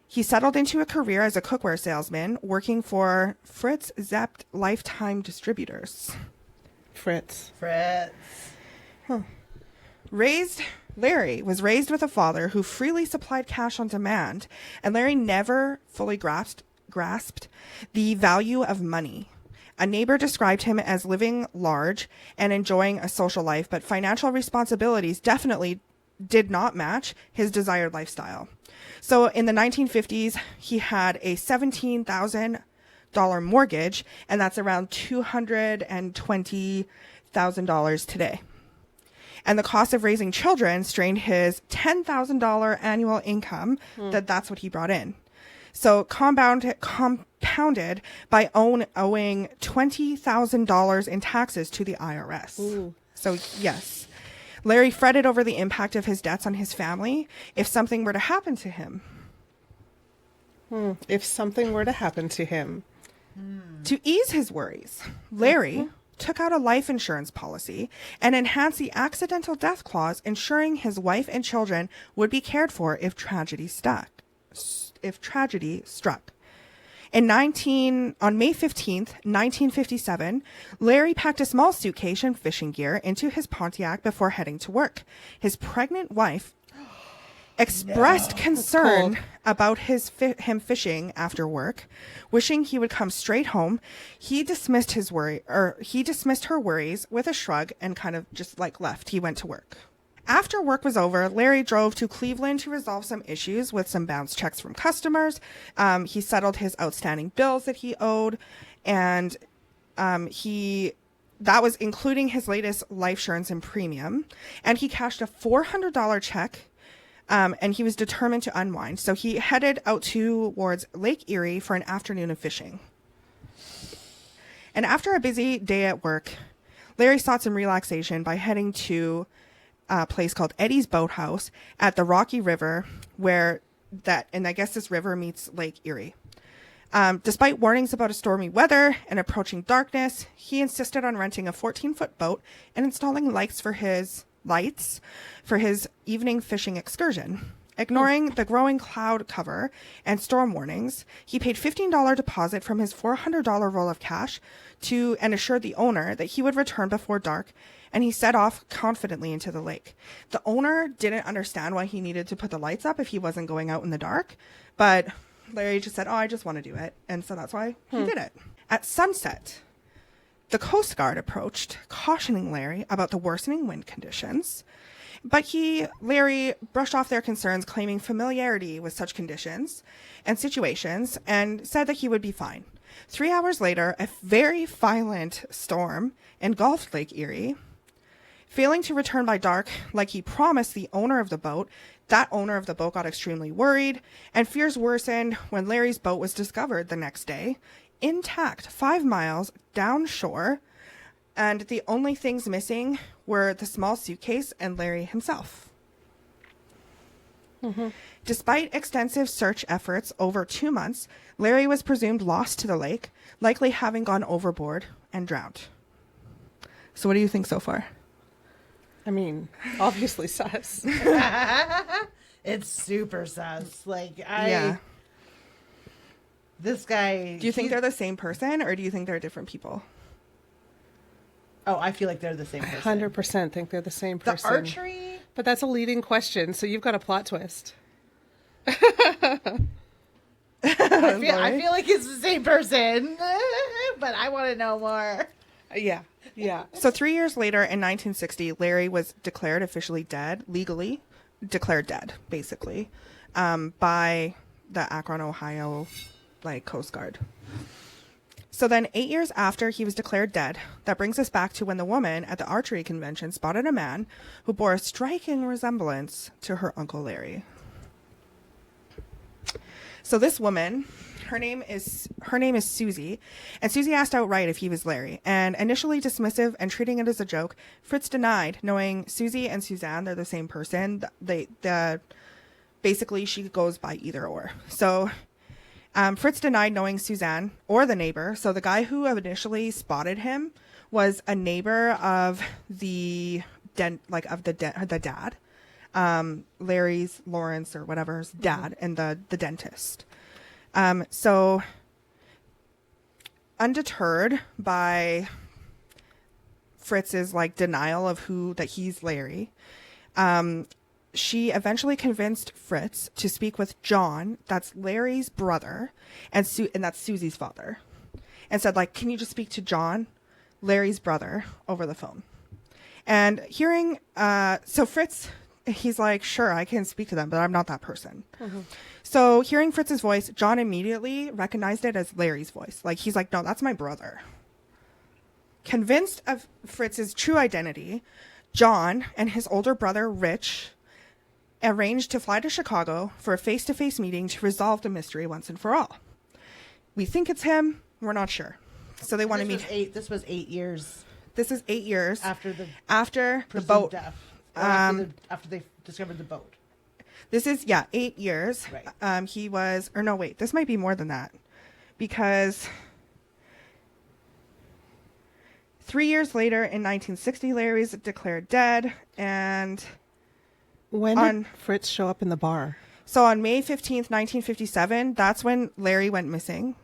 He settled into a career as a cookware salesman, working for Fritz Zept Lifetime Distributors. Fritz. Larry was raised with a father who freely supplied cash on demand, and Larry never fully grasped the value of money. A neighbor described him as living large and enjoying a social life, but financial responsibilities definitely did not match his desired lifestyle. So in the 1950s, he had a $17,000 mortgage, and that's around $220,000 today. And the cost of raising children strained his $10,000 annual income. That's what he brought in. So compounded by owing $20,000 in taxes to the IRS. Ooh, So, yes. Larry fretted over the impact of his debts on his family if something were to happen to him. If something were to happen to him. To ease his worries, Larry took out a life insurance policy and enhanced the accidental death clause, ensuring his wife and children would be cared for if tragedy struck. On May 15th, 1957, Larry packed a small suitcase and fishing gear into his Pontiac before heading to work. His pregnant wife expressed concern about him fishing after work, wishing he would come straight home. He dismissed her worries with a shrug and kind of just like left. He went to work. After work was over, Larry drove to Cleveland to resolve some issues with some bounce checks from customers. He settled his outstanding bills that he owed, and that was including his latest life insurance and premium. And he cashed a $400 check. And he was determined to unwind. So he headed out towards Lake Erie for an afternoon of fishing. And after a busy day at work, Larry sought some relaxation by heading to a place called Eddie's Boathouse at the Rocky River, and I guess this river meets Lake Erie. Despite warnings about a stormy weather and approaching darkness, he insisted on renting a 14-foot boat and installing lights for his evening fishing excursion. Ignoring the growing cloud cover and storm warnings, he paid $15 deposit from his $400 roll of cash and assured the owner that he would return before dark, and he set off confidently into the lake. The owner didn't understand why he needed to put the lights up if he wasn't going out in the dark, but Larry just said, I just want to do it, and so that's why he did it. At sunset, the Coast Guard approached, cautioning Larry about the worsening wind conditions, but Larry brushed off their concerns, claiming familiarity with such conditions and situations, and said that he would be fine. 3 hours later, a very violent storm engulfed Lake Erie. Failing to return by dark, like he promised the owner of the boat, that owner of the boat got extremely worried, and fears worsened when Larry's boat was discovered the next day, intact 5 miles downshore, and the only things missing were the small suitcase and Larry himself. Despite extensive search efforts over 2 months, Larry was presumed lost to the lake, likely having gone overboard and drowned. So what do you think so far? I mean, obviously sus. It's super sus. This guy... Do you think they're the same person, or do you think they're different people? Oh, I feel like they're the same person. 100% think they're the same person. The archery? But that's a leading question, so you've got a plot twist. I feel like it's the same person, but I want to know more. Yeah. So 3 years later, in 1960, Larry was declared officially dead, legally declared dead, basically, by the Akron, Ohio, Coast Guard. So then 8 years after he was declared dead, that brings us back to when the woman at the archery convention spotted a man who bore a striking resemblance to her Uncle Larry. So this woman, her name is Susie, and Susie asked outright if he was Larry, and initially dismissive and treating it as a joke, Fritz denied, knowing Susie and Suzanne, they're the same person. Basically she goes by either or. So Fritz denied knowing Suzanne or the neighbor. So the guy who initially spotted him was a neighbor of the dad, Larry's, Lawrence or whatever's dad, and the dentist. So undeterred by Fritz's denial of that he's Larry, she eventually convinced Fritz to speak with John, that's Larry's brother, and that's Susie's father, and said, can you just speak to John, Larry's brother, over the phone? And hearing, so Fritz, he's like, sure, I can speak to them, but I'm not that person. So hearing Fritz's voice, John immediately recognized it as Larry's voice. He's like, no, that's my brother. Convinced of Fritz's true identity, John and his older brother, Rich, arranged to fly to Chicago for a face-to-face meeting to resolve the mystery once and for all. We think it's him. We're not sure. So they want to meet. This was 8 years. This is 8 years after the the boat death. After they discovered the boat. This is 8 years. Right. He was, or no, wait, this might be more than that, because 3 years later, in 1960, Larry was declared dead, and When did Fritz show up in the bar? so on May 15th, 1957, that's when Larry went missing,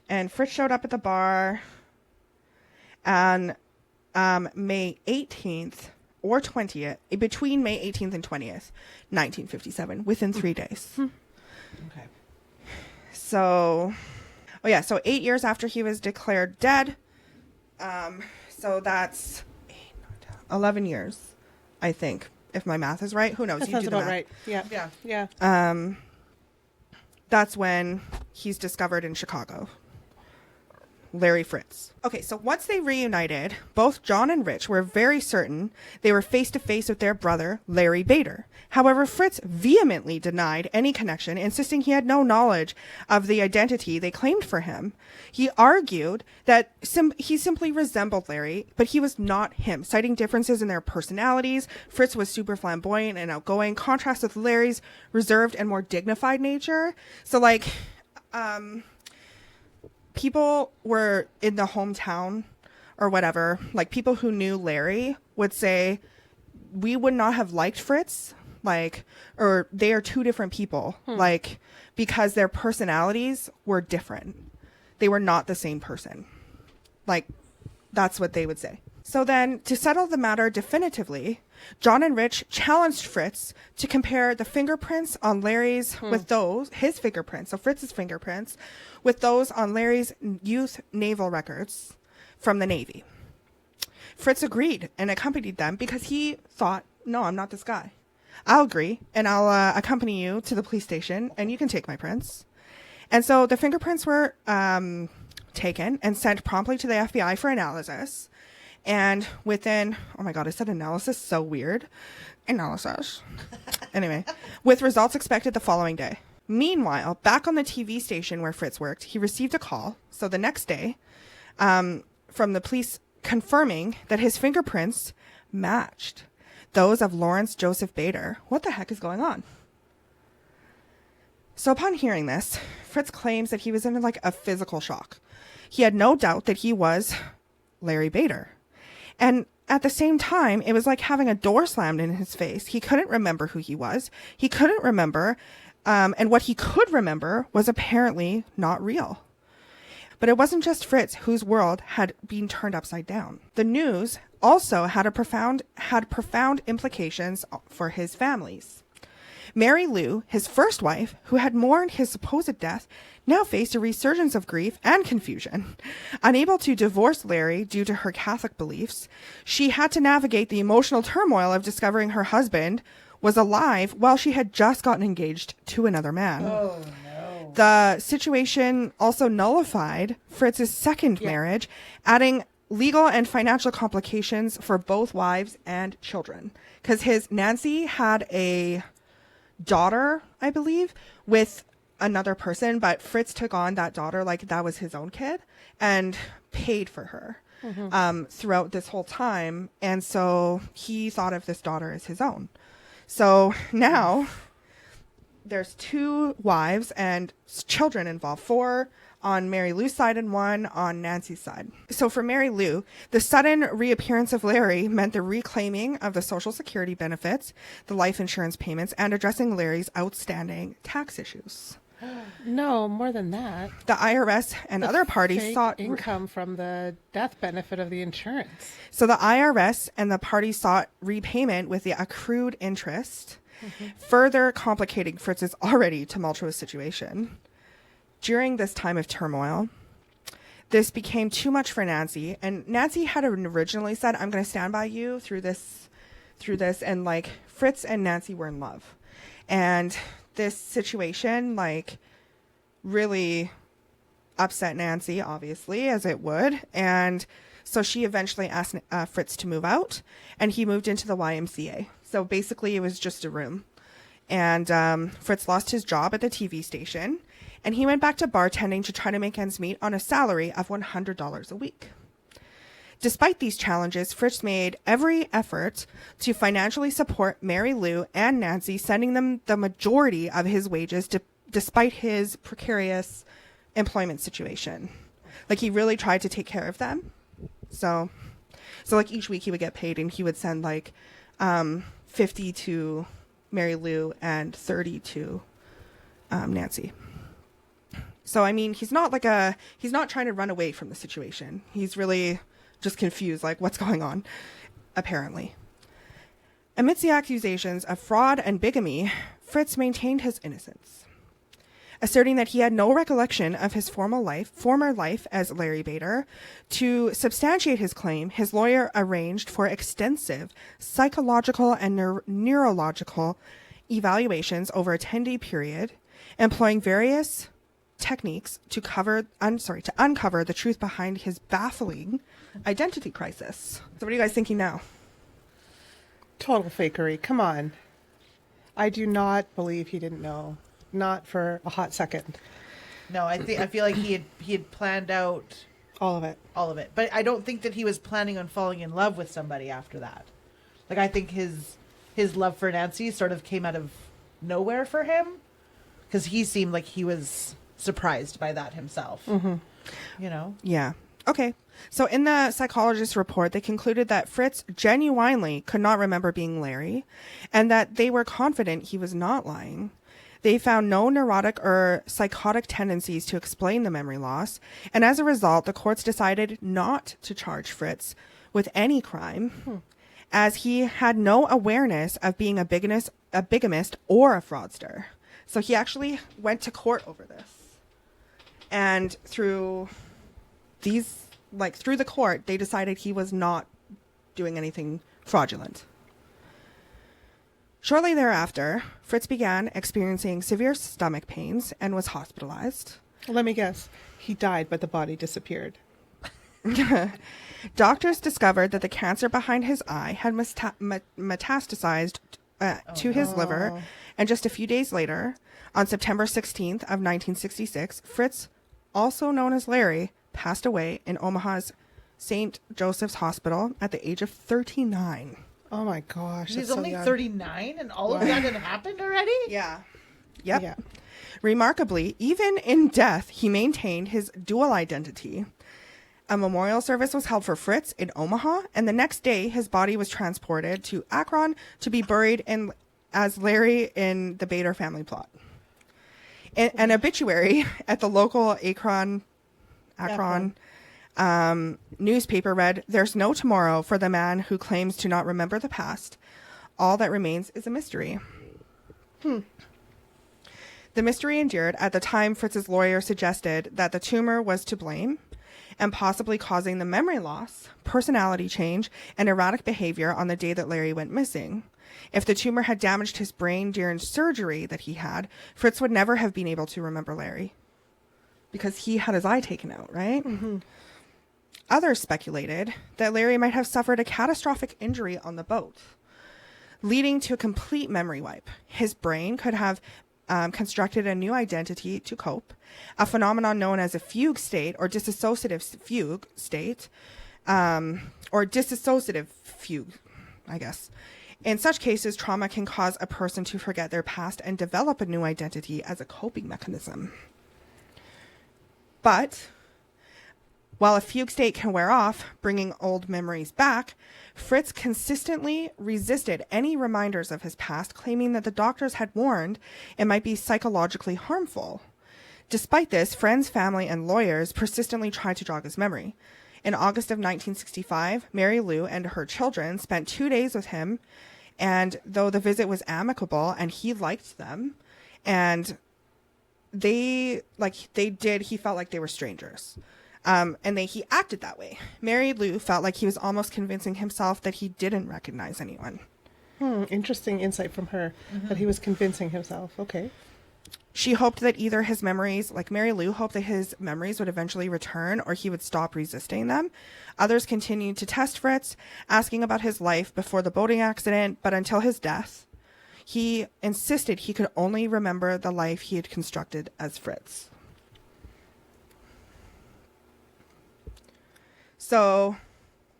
and Fritz showed up at the bar on May 18th. Or 20th, between May 18th and 20th, 1957, within 3 days. Okay. So, so 8 years after he was declared dead. So that's 11 years, I think, if my math is right. Who knows? That You sounds do the about math. right. Yeah. Yeah. Yeah. That's when he's discovered in Chicago. Larry Fritz. Okay, so once they reunited, both John and Rich were very certain they were face to face with their brother, Larry Bader. However, Fritz vehemently denied any connection, insisting he had no knowledge of the identity they claimed for him. He argued that he simply resembled Larry, but he was not him, citing differences in their personalities. Fritz was super flamboyant and outgoing, contrast with Larry's reserved and more dignified nature. So, people were in the hometown or whatever, like people who knew Larry would say, we would not have liked Fritz, or they are two different people, because their personalities were different. They were not the same person. That's what they would say. So then, to settle the matter definitively, John and Rich challenged Fritz to compare the fingerprints on Larry's his fingerprints, so Fritz's fingerprints, with those on Larry's youth naval records from the Navy. Fritz agreed and accompanied them because he thought, no, I'm not this guy. I'll agree, and I'll accompany you to the police station, and you can take my prints. And so the fingerprints were taken and sent promptly to the FBI for analysis. And within, oh my God, I said analysis, so weird. Analysis. Anyway, with results expected the following day. Meanwhile, back on the TV station where Fritz worked, he received a call, so the next day, from the police confirming that his fingerprints matched those of Lawrence Joseph Bader. What the heck is going on? So upon hearing this, Fritz claims that he was in a physical shock. He had no doubt that he was Larry Bader. And at the same time, it was like having a door slammed in his face. He couldn't remember who he was. He couldn't remember. And what he could remember was apparently not real. But it wasn't just Fritz whose world had been turned upside down. The news also had profound implications for his families. Mary Lou, his first wife, who had mourned his supposed death, now faced a resurgence of grief and confusion. Unable to divorce Larry due to her Catholic beliefs, she had to navigate the emotional turmoil of discovering her husband was alive while she had just gotten engaged to another man. Oh, no. The situation also nullified Fritz's second marriage, adding legal and financial complications for both wives and children. Because Nancy had a daughter, I believe, with another person, but Fritz took on that daughter like that was his own kid and paid for her throughout this whole time. And so he thought of this daughter as his own. So now there's 2 wives and children involved, 4 on Mary Lou's side and 1 on Nancy's side. So for Mary Lou, the sudden reappearance of Larry meant the reclaiming of the Social Security benefits, the life insurance payments, and addressing Larry's outstanding tax issues. No, more than that. The IRS and other parties Fake sought income from the death benefit of the insurance. So the IRS and the parties sought repayment with the accrued interest, further complicating Fritz's already tumultuous situation. During this time of turmoil, this became too much for Nancy, and Nancy had originally said, I'm going to stand by you through this, and Fritz and Nancy were in love. And this situation really upset Nancy, obviously, as it would, and so she eventually asked Fritz to move out, and he moved into the YMCA. So basically it was just a room. And Fritz lost his job at the TV station, and he went back to bartending to try to make ends meet on a salary of $100 a week. Despite these challenges, Fritz made every effort to financially support Mary Lou and Nancy, sending them the majority of his wages despite his precarious employment situation. Like, he really tried to take care of them. So like each week he would get paid and he would send like 50 to Mary Lou and 30 to Nancy. So, I mean, he's not trying to run away from the situation. He's really just confused, like, what's going on, apparently. Amidst the accusations of fraud and bigamy, Fritz maintained his innocence, asserting that he had no recollection of his former life as Larry Bader. To substantiate his claim, his lawyer arranged for extensive psychological and neurological evaluations over a 10-day period, employing various techniques to uncover the truth behind his baffling identity crisis. So what are you guys thinking now? Total fakery. Come on. I do not believe he didn't know. Not for a hot second. No, I feel like he had planned out All of it. But I don't think that he was planning on falling in love with somebody after that. Like, I think his love for Nancy sort of came out of nowhere for him, because he seemed like he was surprised by that himself. Mm-hmm. You know? Yeah. Okay. So in the psychologist's report, they concluded that Fritz genuinely could not remember being Larry, and that they were confident he was not lying. They found no neurotic or psychotic tendencies to explain the memory loss, and as a result, the courts decided not to charge Fritz with any crime, as he had no awareness of being a bigamist or a fraudster. So he actually went to court over this. And through the court, they decided he was not doing anything fraudulent. Shortly thereafter, Fritz began experiencing severe stomach pains and was hospitalized. Let me guess. He died, but the body disappeared. Doctors discovered that the cancer behind his eye had metastasized to his liver, and just a few days later, on September 16th of 1966, Fritz, also known as Larry, passed away in Omaha's St. Joseph's Hospital at the age of 39. Oh my gosh. He's that's only so young. 39 and all of that had happened already? Yeah. Yep. Yeah. Remarkably, even in death, he maintained his dual identity. A memorial service was held for Fritz in Omaha, and the next day his body was transported to Akron to be buried as Larry in the Bader family plot. An obituary at the local Akron newspaper read, "There's no tomorrow for the man who claims to not remember the past. All that remains is a mystery." The mystery endured. At the time, Fritz's lawyer suggested that the tumor was to blame and possibly causing the memory loss, personality change, and erratic behavior on the day that Larry went missing. If the tumor had damaged his brain during surgery that he had, Fritz would never have been able to remember Larry because he had his eye taken out, right? Mm-hmm. Others speculated that Larry might have suffered a catastrophic injury on the boat, leading to a complete memory wipe. His brain could have constructed a new identity to cope, a phenomenon known as a fugue state or dissociative fugue state, or dissociative fugue, I guess. In such cases, trauma can cause a person to forget their past and develop a new identity as a coping mechanism. But while a fugue state can wear off, bringing old memories back, Fritz consistently resisted any reminders of his past, claiming that the doctors had warned it might be psychologically harmful. Despite this, friends, family, and lawyers persistently tried to jog his memory. In August of 1965, Mary Lou and her children spent 2 days with him, and though the visit was amicable and he liked them, and he felt like they were strangers. He acted that way. Mary Lou felt like he was almost convincing himself that he didn't recognize anyone. Interesting insight from her, that he was convincing himself. Okay. She hoped that either his memories, like Mary Lou hoped that his memories would eventually return or he would stop resisting them. Others continued to test Fritz, asking about his life before the boating accident, but until his death, he insisted he could only remember the life he had constructed as Fritz. So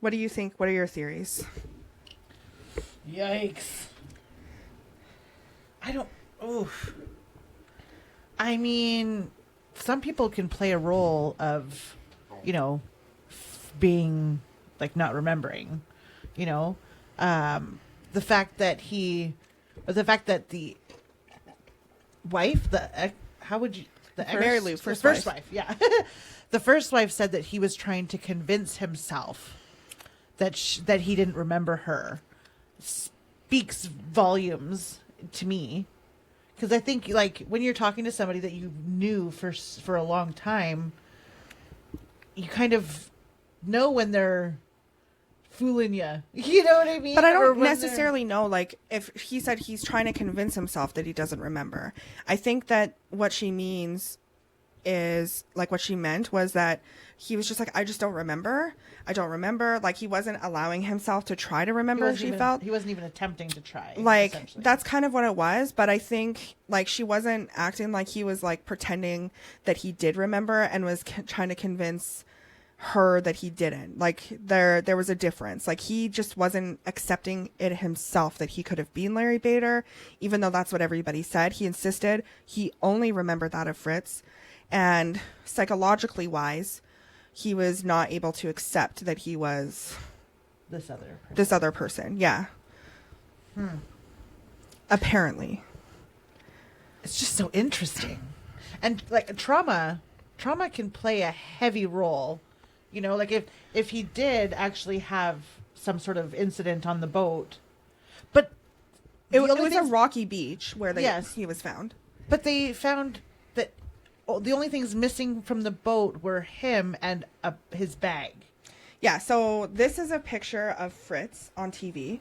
What do you think? What are your theories? Yikes. I don't. Oof. I mean, some people can play a role of, being like not remembering, the fact that the wife, Mary Lou, first first wife, yeah. The first wife said that he was trying to convince himself that he didn't remember her. Speaks volumes to me, because I think like when you're talking to somebody that you knew for a long time, you kind of know when they're fooling you. You know what I mean? But I don't necessarily know, like, if he said he's trying to convince himself that he doesn't remember. I think that what she means is, like, what she meant was that he was just like, I just don't remember. I don't remember. Like, he wasn't allowing himself to try to remember, she felt. He wasn't even attempting to try. Like, that's kind of what it was. But I think, like, she wasn't acting like he was, like, pretending that he did remember and was trying to convince her that he didn't. Like, there was a difference. Like, he just wasn't accepting it himself that he could have been Larry Bader, even though that's what everybody said. He insisted he only remembered that of Fritz, and psychologically wise, he was not able to accept that he was this other person. Yeah. Apparently. It's just so interesting. And like trauma can play a heavy role. Like if he did actually have some sort of incident on the boat, but it was a rocky beach where he was found. But they found that the only things missing from the boat were him and his bag. Yeah, so this is a picture of Fritz on TV.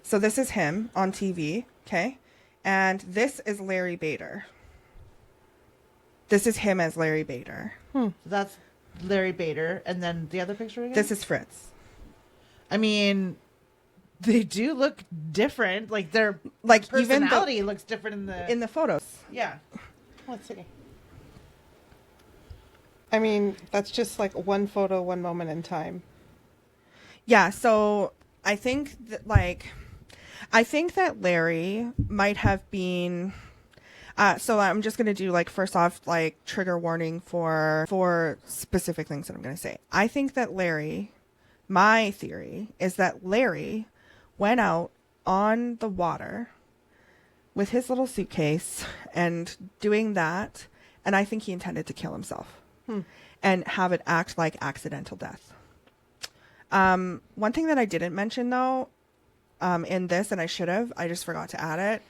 So this is him on TV, okay? And this is Larry Bader. This is him as Larry Bader. So that's Larry Bader. And then the other picture again? This is Fritz. I mean, they do look different. Like their personality looks different in the photos. Yeah. Let's see. I mean, that's just like one photo, one moment in time. Yeah, so I think that Larry might have been so I'm just going to do first off trigger warning for specific things that I'm going to say. I think that my theory is that Larry went out on the water with his little suitcase and doing that, and I think he intended to kill himself. And have it act like accidental death. One thing that I didn't mention though, in this, and I just forgot to add it,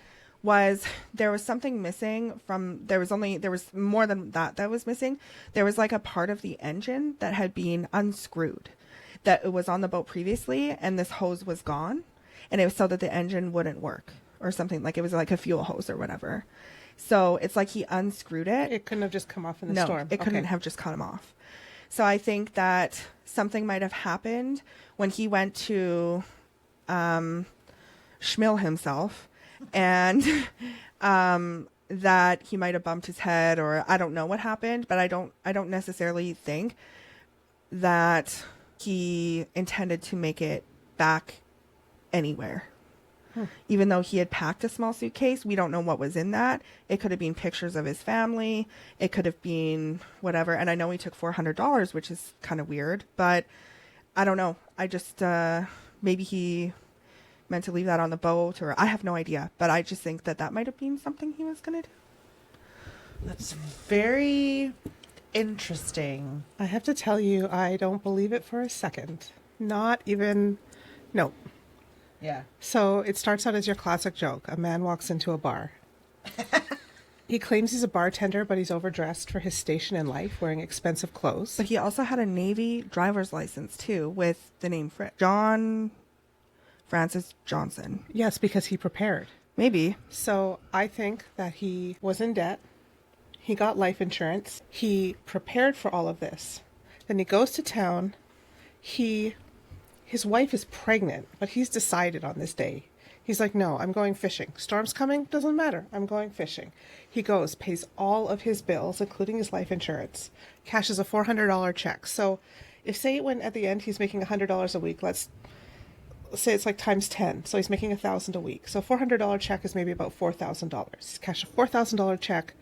was there was something missing there was more than that was missing. There was a part of the engine that had been unscrewed, that it was on the boat previously, and this hose was gone, and it was so that the engine wouldn't work or something, it was a fuel hose or whatever. So it's he unscrewed it. It couldn't have just come off in the storm. It couldn't have just cut him off. So I think that something might have happened when he went to schmill himself, and that he might have bumped his head, or I don't know what happened, but I don't necessarily think that he intended to make it back anywhere. Even though he had packed a small suitcase, we don't know what was in that. It could have been pictures of his family. It could have been whatever. And I know he took $400, which is kind of weird, but I don't know. I just, maybe he meant to leave that on the boat, or I have no idea, but I just think that might have been something he was going to do. That's very interesting. I have to tell you, I don't believe it for a second. Not even, no. Yeah. So it starts out as your classic joke. A man walks into a bar. He claims he's a bartender, but he's overdressed for his station in life, wearing expensive clothes. But he also had a Navy driver's license, too, with the name Fritz. John Francis Johnson. Yes, because he prepared. Maybe. So I think that he was in debt. He got life insurance. He prepared for all of this. Then he goes to town. His wife is pregnant, but he's decided on this day. He's like, no, I'm going fishing. Storm's coming? Doesn't matter. I'm going fishing. He goes, pays all of his bills, including his life insurance, cashes a $400 check. So if say when at the end he's making $100 a week, let's say it's like times 10. So he's making $1,000 a week. So $400 check is maybe about $4,000. He's cashed a $4,000 check,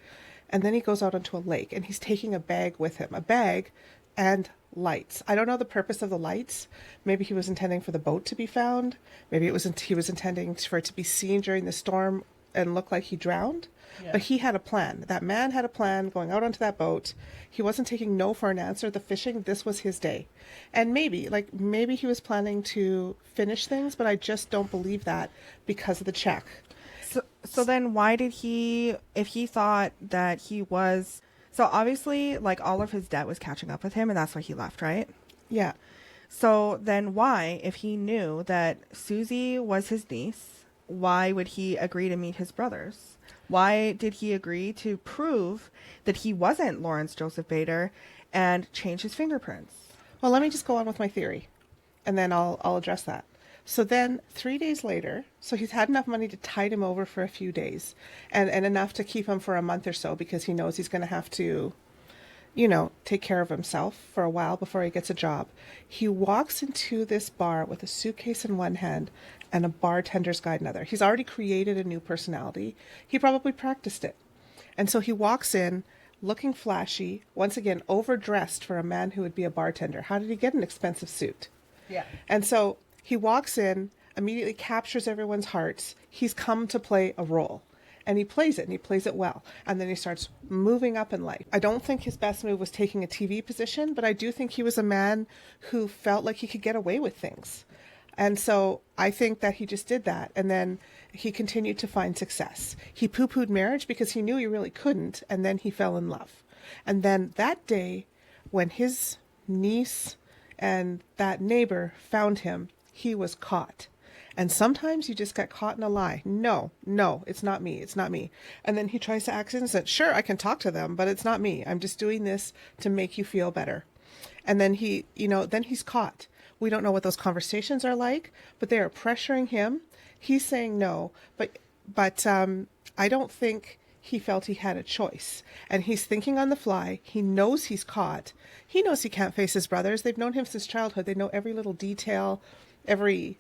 and then he goes out onto a lake and he's taking a bag with him, a bag and lights. I don't know the purpose of the lights. Maybe he was intending for the boat to be found. Maybe he was intending for it to be seen during the storm and look like he drowned. Yeah. But he had a plan. That man had a plan going out onto that boat. He wasn't taking no for an answer. The fishing, this was his day. And maybe he was planning to finish things, but I just don't believe that because of the check. So then why did he, if he thought that he was, so obviously like all of his debt was catching up with him and that's why he left, right? Yeah. So then why, if he knew that Susie was his niece, why would he agree to meet his brothers? Why did he agree to prove that he wasn't Lawrence Joseph Bader and change his fingerprints? Well, let me just go on with my theory, and then I'll address that. So then 3 days later, so he's had enough money to tide him over for a few days and enough to keep him for a month or so because he knows he's going to have to, take care of himself for a while before he gets a job. He walks into this bar with a suitcase in one hand and a bartender's guide in another. He's already created a new personality. He probably practiced it. And so he walks in looking flashy, once again, overdressed for a man who would be a bartender. How did he get an expensive suit? Yeah. And so he walks in, immediately captures everyone's hearts. He's come to play a role. And he plays it, and he plays it well. And then he starts moving up in life. I don't think his best move was taking a TV position, but I do think he was a man who felt like he could get away with things. And so I think that he just did that. And then he continued to find success. He poo-pooed marriage because he knew he really couldn't. And then he fell in love. And then that day, when his niece and that neighbor found him, he was caught. And sometimes you just get caught in a lie. No, it's not me. It's not me. And then he tries to act innocent. Sure, I can talk to them, but it's not me. I'm just doing this to make you feel better. And then then he's caught. We don't know what those conversations are like, but they are pressuring him. He's saying no, but I don't think he felt he had a choice. And he's thinking on the fly. He knows he's caught. He knows he can't face his brothers. They've known him since childhood. They know every little detail, every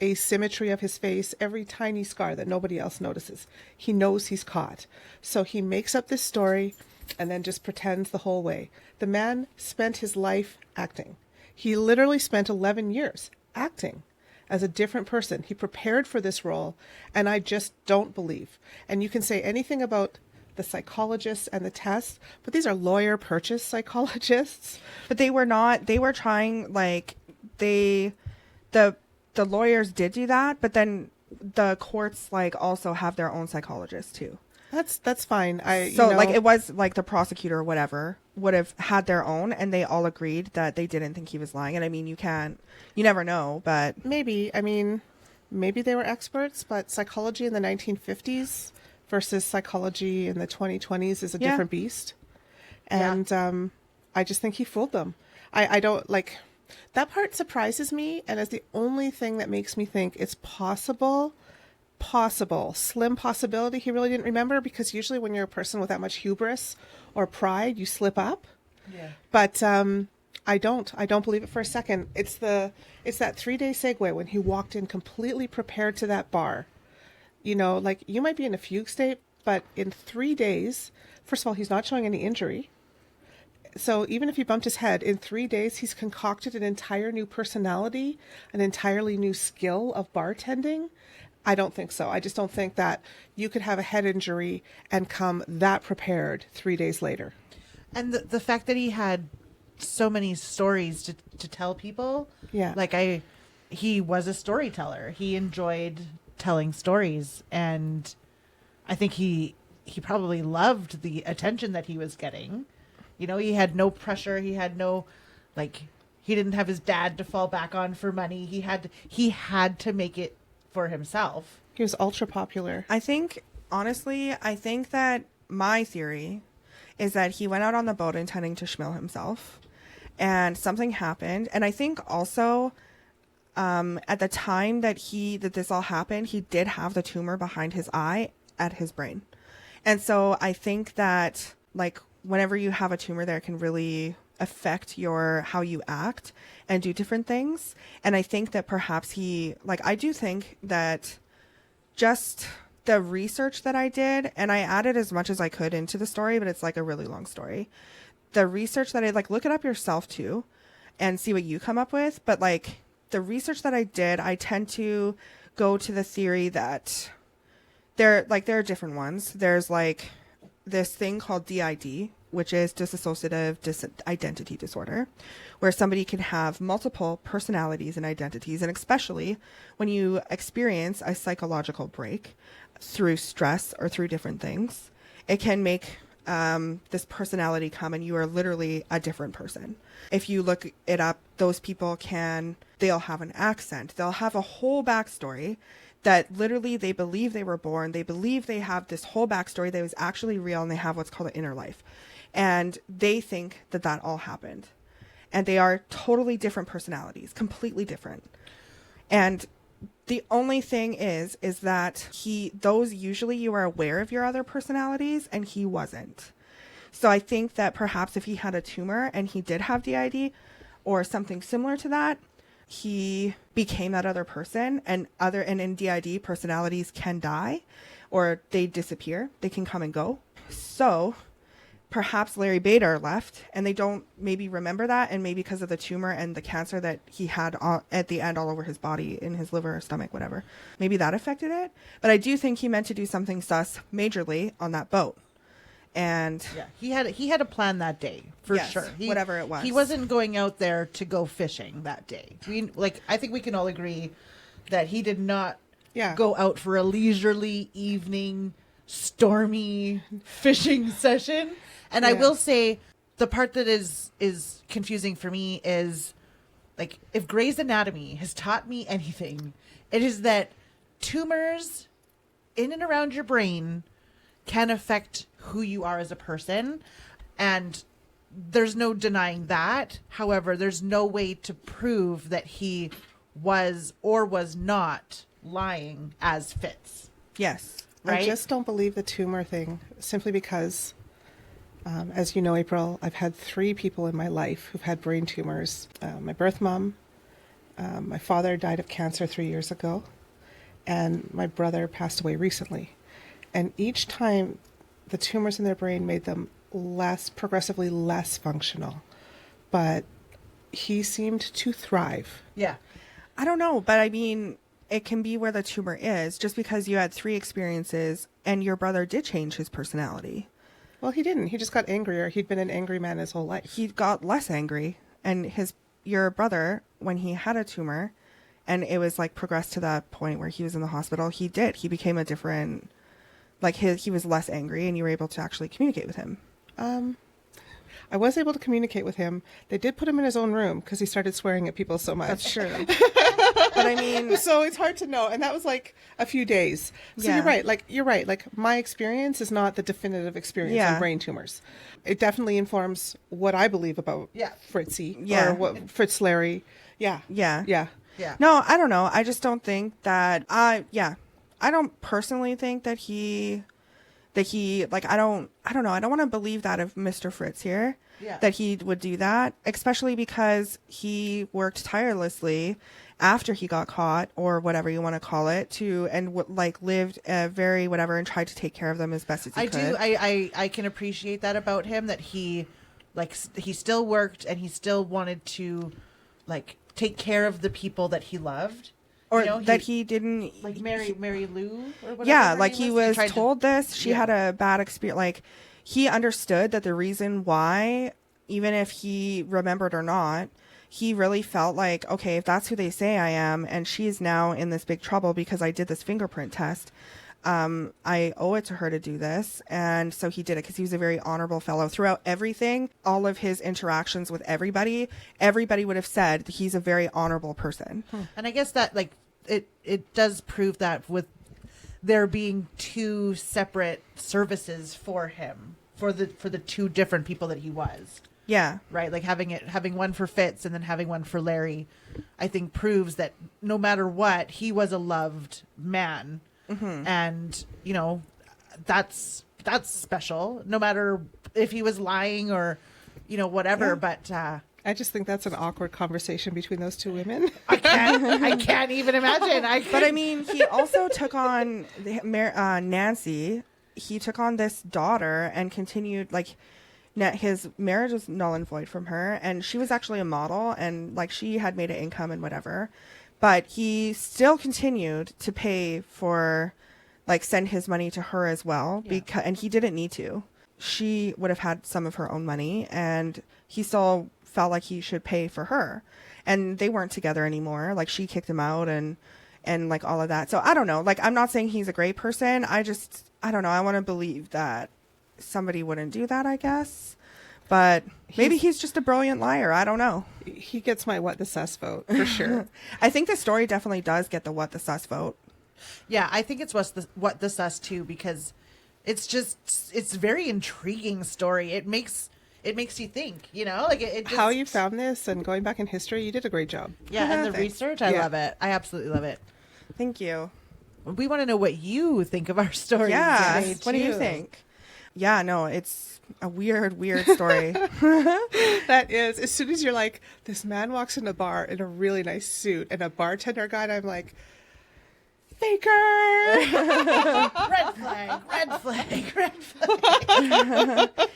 asymmetry of his face, every tiny scar that nobody else notices. He knows he's caught. So he makes up this story and then just pretends the whole way. The man spent his life acting. He literally spent 11 years acting as a different person. He prepared for this role, and I just don't believe. And you can say anything about the psychologists and the tests, but these are lawyer purchase psychologists. But they were not, they were trying, the lawyers did do that, but then the courts also have their own psychologists too. That's fine. It was the prosecutor or whatever would have had their own, and they all agreed that they didn't think he was lying. And I mean, you never know, but maybe they were experts, but psychology in the 1950s versus psychology in the 2020s is a different beast. And I just think he fooled them. I don't that part surprises me, and is the only thing that makes me think it's possible, slim possibility he really didn't remember, because usually when you're a person with that much hubris or pride, you slip up. Yeah. But I don't believe it for a second. It's that 3-day segue when he walked in completely prepared to that bar. You might be in a fugue state, but in 3 days, first of all, he's not showing any injury. So even if he bumped his head, in 3 days, he's concocted an entire new personality, an entirely new skill of bartending. I don't think so. I just don't think that you could have a head injury and come that prepared 3 days later. And the fact that he had so many stories to tell people. Yeah. He was a storyteller. He enjoyed telling stories. And I think he probably loved the attention that he was getting. He had no pressure. He had no, he didn't have his dad to fall back on for money. He had to make it for himself. He was ultra popular. Honestly, I think that my theory is that he went out on the boat intending to schmill himself, and something happened. And I think also, at the time that this all happened, he did have the tumor behind his eye at his brain. And so I think that, whenever you have a tumor there, it can really affect how you act and do different things. And I think that perhaps I do think that just the research that I did, and I added as much as I could into the story, but it's like a really long story. The research that I look it up yourself too and see what you come up with. But like the research that I did, I tend to go to the theory that there are different ones. There's like this thing called DID, which is dissociative identity disorder, where somebody can have multiple personalities and identities. And especially when you experience a psychological break through stress or through different things, it can make this personality come and you are literally a different person. If you look it up, those people they'll have an accent. They'll have a whole backstory that literally they believe they were born. They believe they have this whole backstory that was actually real, and they have what's called an inner life. And they think that all happened. And they are totally different personalities, completely different. And the only thing is that those usually you are aware of your other personalities, and he wasn't. So I think that perhaps if he had a tumor and he did have DID or something similar to that, he became that other person. And in DID, personalities can die or they disappear. They can come and go. So perhaps Larry Bader left and they don't maybe remember that. And maybe because of the tumor and the cancer that he had at the end all over his body, in his liver, stomach, whatever, maybe that affected it. But I do think he meant to do something sus majorly on that boat. And yeah, he had a plan that day for yes, sure. Whatever it was, he wasn't going out there to go fishing that day. I think we can all agree that he did not go out for a leisurely evening, stormy fishing session. And I will say the part that is confusing for me is, like, if Grey's Anatomy has taught me anything, it is that tumors in and around your brain can affect who you are as a person. And there's no denying that. However, there's no way to prove that he was or was not lying as Fitz. yes. Right? I just don't believe the tumor thing, simply because, as you know, April, I've had 3 people in my life who've had brain tumors. My birth mom, my father died of cancer 3 years ago, and my brother passed away recently. And each time the tumors in their brain made them progressively less functional. But he seemed to thrive. Yeah. I don't know, but I mean, it can be where the tumor is. Just because you had 3 experiences and your brother did change his personality. Well, he didn't. He just got angrier. He'd been an angry man his whole life. He got less angry. And your brother, when he had a tumor and it was like progressed to that point where he was in the hospital, he became a different, like he was less angry and you were able to actually communicate with him. I was able to communicate with him. They did put him in his own room because he started swearing at people so much. That's true. But I mean, so it's hard to know. And that was like a few days. So Yeah. You're right. Like, my experience is not the definitive experience Yeah. in brain tumors. It definitely informs what I believe about Fritzy Yeah. or what Fritz Larry. Yeah. yeah. Yeah. Yeah. No, I don't know. I just don't think that, I don't personally think that he, like, I don't know. I don't want to believe that of Mr. Fritz here, that he would do that, especially because he worked tirelessly after he got caught, or whatever you want to call it, lived very whatever and tried to take care of them as best as he could. I can appreciate that about him, that he still worked and he still wanted to, like, take care of the people that he loved. Or you know, he didn't, like Mary Lou or whatever. yeah, her like name he was tried to- told this. She had a bad experience. Like, he understood that the reason why, even if he remembered or not, he really felt like, okay, if that's who they say I am, and she's now in this big trouble because I did this fingerprint test, I owe it to her to do this. And so he did it because he was a very honorable fellow. Throughout everything, all of his interactions with everybody would have said that he's a very honorable person. And I guess that, like, it does prove that with there being 2 separate services for him, for the 2 different people that he was. Yeah. Right, like having one for Fitz and then having one for Larry, I think proves that no matter what, he was a loved man. Mm-hmm. And, you know, that's special. No matter if he was lying or whatever. Yeah. But I just think that's an awkward conversation between those two women. I can't even imagine. But I mean, he also took on Nancy. He took on this daughter and continued, like, his marriage was null and void from her. And she was actually a model, and, like, she had made an income and whatever. But he still continued to pay for, like, send his money to her as well. And he didn't need to. She would have had some of her own money, and he still felt like he should pay for her. And they weren't together anymore. Like, she kicked him out and like all of that. So I don't know. Like, I'm not saying he's a great person. I don't know. I want to believe that somebody wouldn't do that, I guess. But maybe he's just a brilliant liar. I don't know. He gets my what the sus vote for sure. I think the story definitely does get the what the sus vote. Yeah, I think it's what the sus too, because it's a very intriguing story. It makes you think, like it just, How you found this and going back in history, you did a great job. Yeah, and the Thanks. research, I love it. I absolutely love it. Thank you. We want to know what you think of our story. Yeah. Yes. What do you think? Yeah, no, it's a weird story. That is, as soon as you're like, this man walks in a bar in a really nice suit and a bartender guy, and I'm like, faker. Red flag.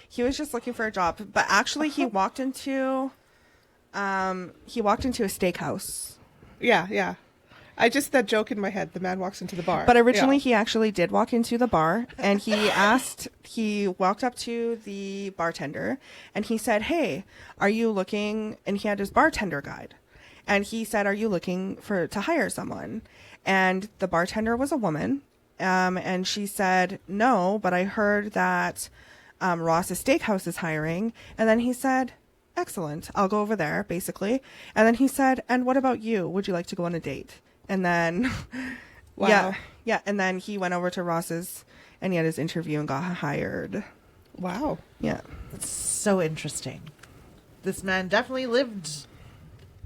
He was just looking for a job, but actually he walked into a steakhouse. Yeah. I just, that joke in my head, the man walks into the bar. But originally he actually did walk into the bar, and he walked up to the bartender and he said, "Hey, are you looking?" And he had his bartender guide. And he said, "Are you looking to hire someone?" And the bartender was a woman. And she said, "No, but I heard that Ross's Steakhouse is hiring." And then he said, "Excellent. I'll go over there," basically. And then he said, "And what about you? Would you like to go on a date?" And then, Wow. yeah. And then he went over to Ross's and he had his interview and got hired. Wow. Yeah. That's so interesting. This man definitely lived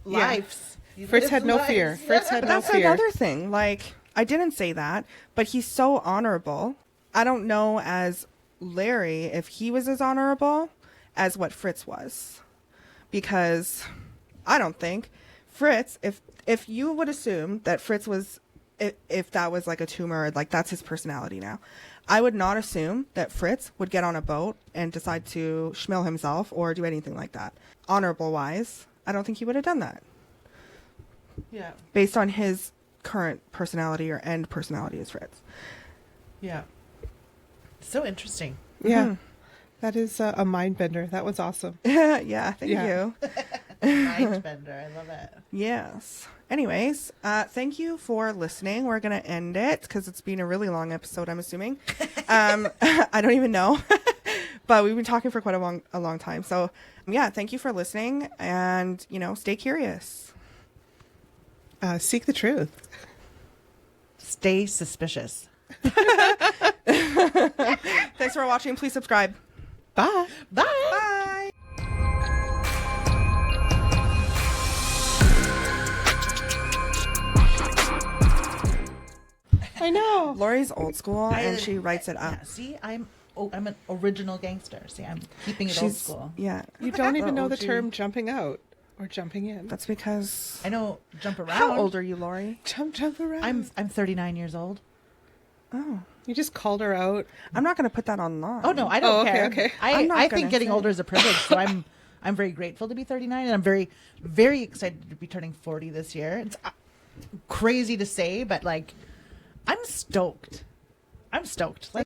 lives. He Fritz lived had no lives. fear. Fritz had But no that's fear. another thing. Like, I didn't say that, but he's so honorable. I don't know as Larry if he was as honorable as what Fritz was. Because I don't think Fritz, if you would assume that Fritz was, if that was like a tumor, like that's his personality now, I would not assume that Fritz would get on a boat and decide to schmill himself or do anything like that. Honorable wise, I don't think he would have done that. Yeah. Based on his current personality or end personality as Fritz. Yeah. So interesting. Yeah. Mhm. That is a mind bender. That was awesome. Yeah, thank you. Mind bender. I love it. Yes. Anyways, thank you for listening. We're going to end it because it's been a really long episode, I'm assuming. I don't even know. But we've been talking for quite a long time. So, yeah, thank you for listening. And, stay curious. Seek the truth. Stay suspicious. Thanks for watching. Please subscribe. Bye. Bye. Bye. I know. Lori's old school and she writes it up. Yeah, see, I'm an original gangster. See, I'm keeping it old She's, school. yeah. You don't even know the OG. term jumping out or jumping in. That's because... I know jump around. How old are you, Lori? Jump around. I'm 39 years old. Oh. You just called her out. I'm not going to put that online. Oh no, I don't okay, care. okay. I'm not I gonna think getting say. older is a privilege, so I'm very grateful to be 39, and I'm very, very excited to be turning 40 this year. It's crazy to say, but like, I'm stoked. Like.